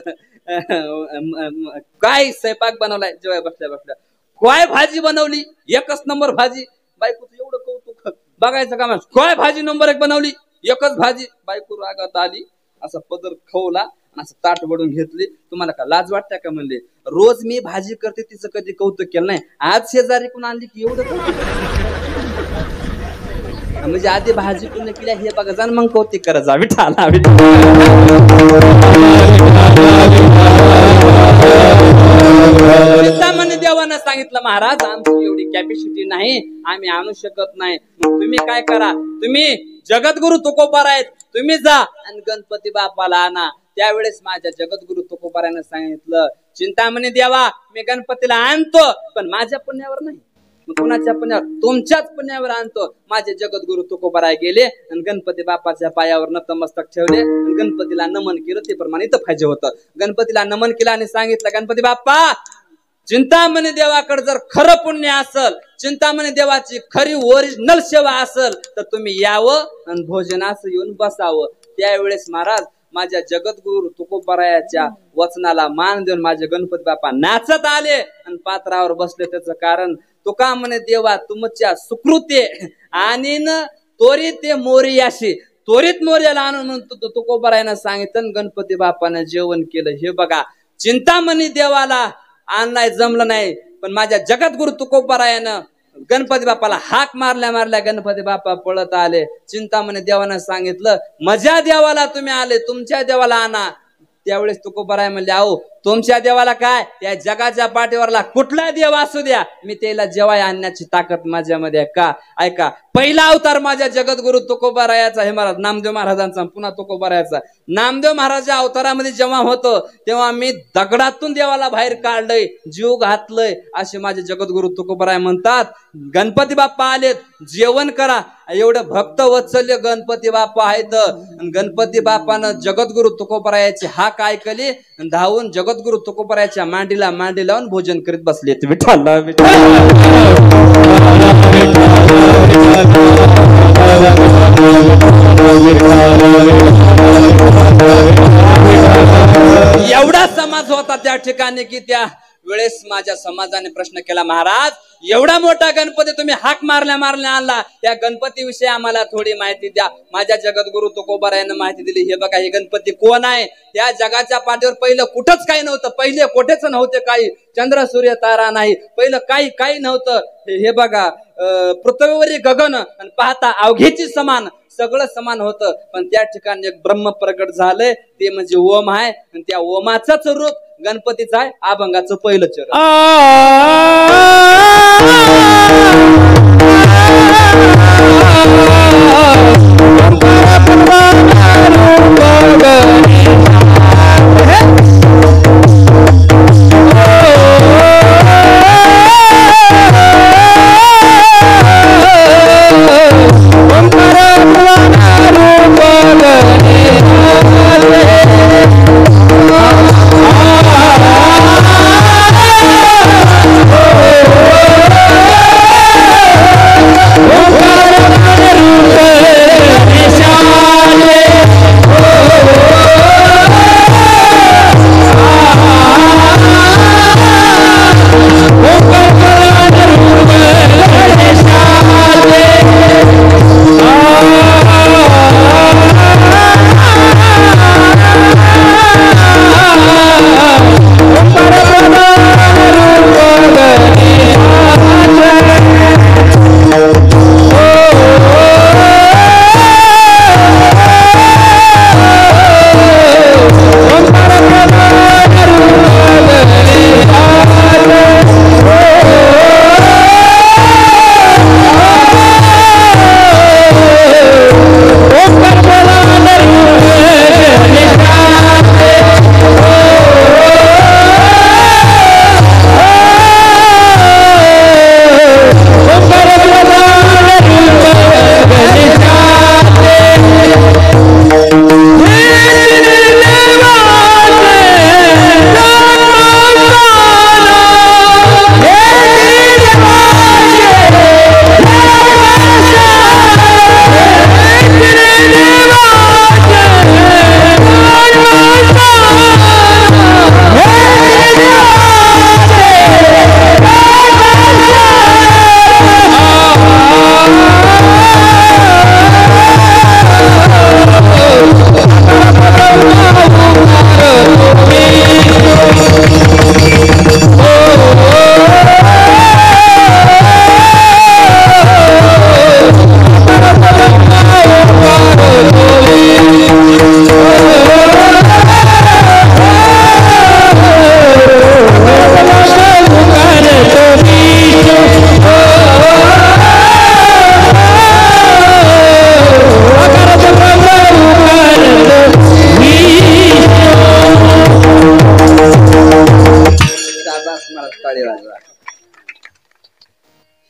काय स्वयंपाक बनवलाय जेवाय बसल्या बसल्या काय भाजी बनवली एकच नंबर भाजी. बायकोचं एवढं कौतुक बघायचं का काय भाजी नंबर 1 बनवली एकच भाजी. बायको रागात आली असा पदर खवला आणि असं ताट वडून घेतली. तुम्हाला का लाज वाटते का म्हणले रोज मी भाजी करते तिचं कधी कौतुक केलं नाही आज शेजारी कोण आणली की एवढं कौतुक म्हणजे आधी भाजी कोण केल्या हे बघा जाण मग कौतुक करत जा. विठाला चिंतामणी देवानं सांगितलं महाराज आमची एवढी कॅपॅसिटी नाही, आम्ही आणू शकत नाही, मग तुम्ही काय करा, तुम्ही जगद्गुरु तुकोबार आहेत, तुम्ही जा आणि गणपती बाप्पाला आणा. त्यावेळेस माझ्या जगद्गुरु तुकोबारानं सांगितलं चिंतामणी देवा मी गणपतीला आणतो, पण माझ्या पुण्यावर नाही, मग कुणाच्या पुण्यावर, तुमच्याच पुण्यावर आणतो. माझे जगद्गुरु तुकोबाराय गेले आणि गणपती बाप्पाच्या पायावर नतमस्तक ठेवले आणि गणपतीला नमन केलं. ते प्रमाणे इथं पाहिजे होतं. गणपतीला नमन केलं आणि सांगितलं गणपती बाप्पा चिंतामणी देवाकडे जर खरं पुण्य असेल, चिंतामणी देवाची खरी ओरिजिनल सेवा असेल तर तुम्ही यावं आणि भोजनास येऊन बसावं. त्यावेळेस महाराज माझ्या जगद्गुरु तुकोबारायाच्या वचनाला मान देऊन माझे गणपती बाप्पा नाचत आले आणि पात्रावर बसले. त्याचं कारण तुका म्हणे देवा तुमच्या सुकृते आणि त्वरित ते मोर्याशी, त्वरित मोर्याला आणून म्हणतो तुकोबारायानं सांगितलं. गणपती बाप्पानं जेवण केलं. हे बघा चिंतामणी देवाला आणलाय जमलं नाही, पण माझ्या जगद्गुरु तुकोबारायानं गणपती बाप्पाला हाक मारल्या गणपती बाप्पा पळत आले. चिंतामणी देवानं सांगितलं माझ्या देवाला तुम्ही आले, तुमच्या देवाला आणा. त्यावेळेस तुकोबाराय म्हणले अहो तुमच्या देवाला काय, त्या जगाच्या पाठीवरला कुठला देव असू द्या, मी त्याला जेवाय आणण्याची ताकद माझ्यामध्ये का. ऐका पहिला अवतार माझ्या जगद्गुरु तुकोबारायाचा, हे महाराज नामदेव महाराजांचा, पुन्हा तुकोबारायाचा. नामदेव महाराजा अवतारामध्ये जेव्हा होतो तेव्हा मी दगडातून देवाला बाहेर काढलंय, जीव घातलंय, असे माझे जगद्गुरु तुकोबाराय म्हणतात. गणपती बाप्पा आलेत, जेवण करा. एवढं भक्त वत्सल्य गणपती बाप्पा आहेत. गणपती बाप्पानं जगद्गुरु तुकोबारायाची हाक ऐकली, धावून जगद्गुरु तुकोबारायाच्या मांडीला मांडी लावून भोजन करीत बसले. विठ्ठल एवढा समाज होता त्या ठिकाणी की त्या वेळेस माझ्या समाजाने प्रश्न केला महाराज एवढा मोठा गणपती तुम्ही हाक मारल्या आणला, त्या गणपती विषयी आम्हाला थोडी माहिती द्या. माझ्या जगद्गुरु तुकोबारायानं माहिती दिली. हे बघा हे गणपती कोण आहे, त्या जगाच्या पाठीवर पहिलं कुठंच काही नव्हतं, पहिले कोठेच नव्हते काही, चंद्र सूर्य तारा नाही, पहिलं काही नव्हतं. हे बघा पृथ्वीवरील गगन आणि पाहता अवघेची समान, सगळं समान होतं, पण त्या ठिकाणी एक ब्रह्म प्रकट झालंय, ते म्हणजे ओम आहे. आणि त्या ओमाचंच रूप गणपतीचं आहे. अभंगाचं पहिलं चरण.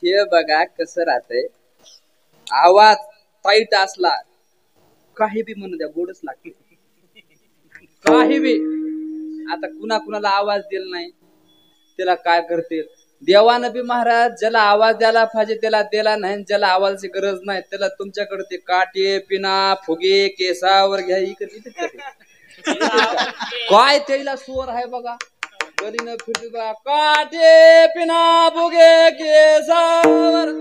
हे बघा कसं राहतंय, आवाज टाईट असला काही बी म्हणू द्या गोडच लागते, काही बी. आता कुणाला आवाज दिला नाही त्याला काय करते देवानं बी महाराज. ज्याला आवाज द्यायला पाहिजे त्याला दिला नाही, ज्याला आवाजाची गरज नाही त्याला तुमच्याकडे ते काटे पिना फुगे केसावर घ्या इकडे काय त्याला स्वर आहे बघा. गलीनं फिरते काटे पिना फुगे केसावर,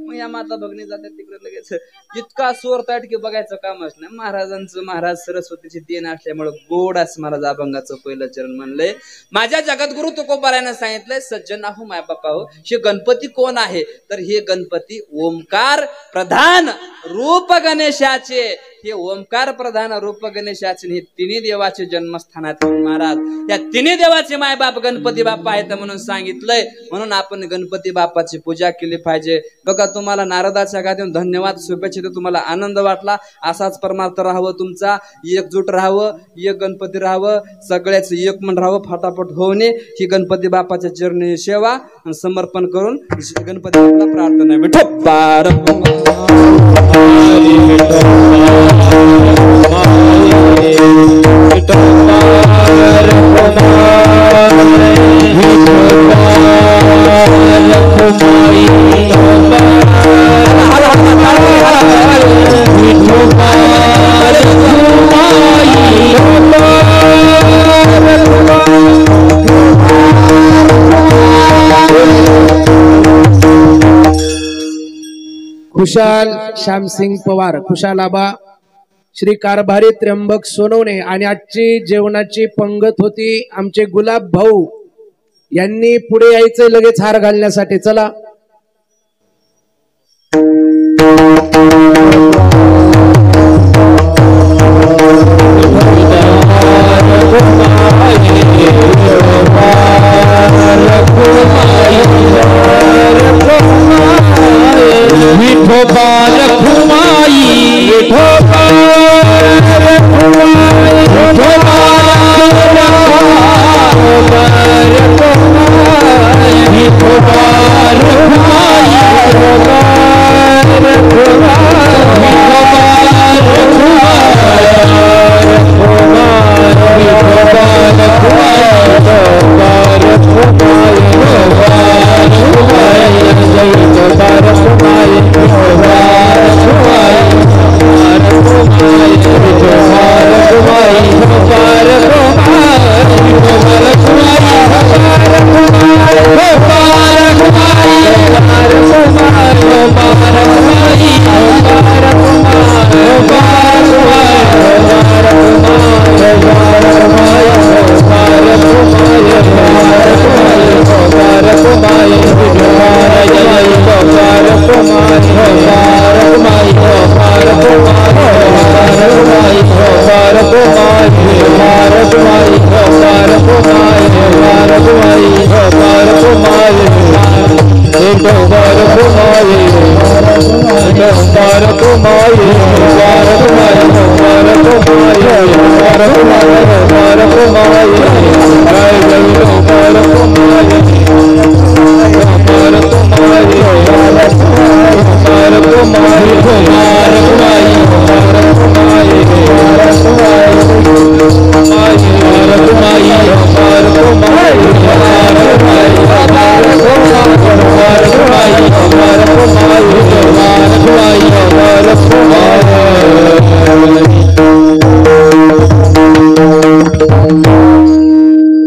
मग या माता भगनी जातात तिकडे लगेच. इतका स्वर ताट की बघायचं कामच नाही. महाराजांचं महाराज सरस्वतीची देण असल्यामुळे गोडास महाराज अभंगाचं पहिलं चरण म्हणलंय. माझ्या जगद्गुरु तुकोबारायनं सांगितलंय सज्जन आहो माय बापा हो. हे गणपती कोण आहे तर हे गणपती ओंकार प्रधान रूप गणेशाचे. हे ओंकार प्रधान रूप गणेशाचे हे तिन्ही देवाचे जन्मस्थानात महाराज. या तिन्ही देवाचे माय बाप गणपती बाप्पा आहेत म्हणून सांगितलंय. म्हणून आपण गणपती बाप्पाची पूजा केली पाहिजे. बघा तुम्हाला नारदाच्या गादीवर धन्यवाद शुभेच्छा. तुम्हाला आनंद वाटला असाच परमार्थ राहावं, तुमचा एकजूट राहावं, एक गणपती राहावं, सगळ्याच एक मन राहावं. फटाफट होणे ही गणपती बाप्पाच्या चरणी सेवा आणि समर्पण करून गणपती बाप्पाला प्रार्थना आहे. खुशाल श्यामसिंग पवार, खुशाल आबा, श्री कारभारी त्र्यंबक सोनवणे. आणि आजची जेवणाची पंगत होती आमचे गुलाब भाऊ यांनी पुढे यायचं लगेच हार घालण्यासाठी. चला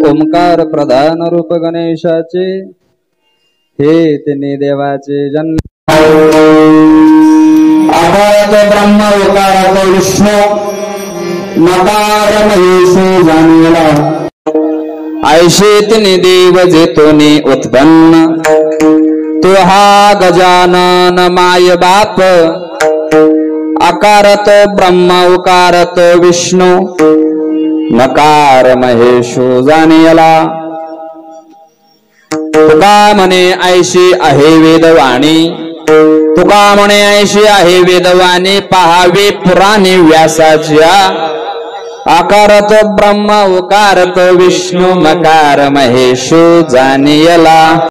ओंकार प्रधान रूप गणेशाचे हे तिन्ही देवाचे जन्म. आकारात ब्रह्म उकारात विष्णू नकार महेशू जाणला. ऐशे तिन्ही देव जेतोनी उत्पन्न तो हा गजानन माय बाप. आकारत ब्रह्म उकारत विष्णू नकार महेशू जाणला. तुका म्हणे ऐशी आहे वेदवाणी, तुका म्हणे ऐशी आहे वेदवाणी. पहावे पुराणे व्यासाच्या. आकारत ब्रह्म उकारत विष्णू नकार महेशू जाणला.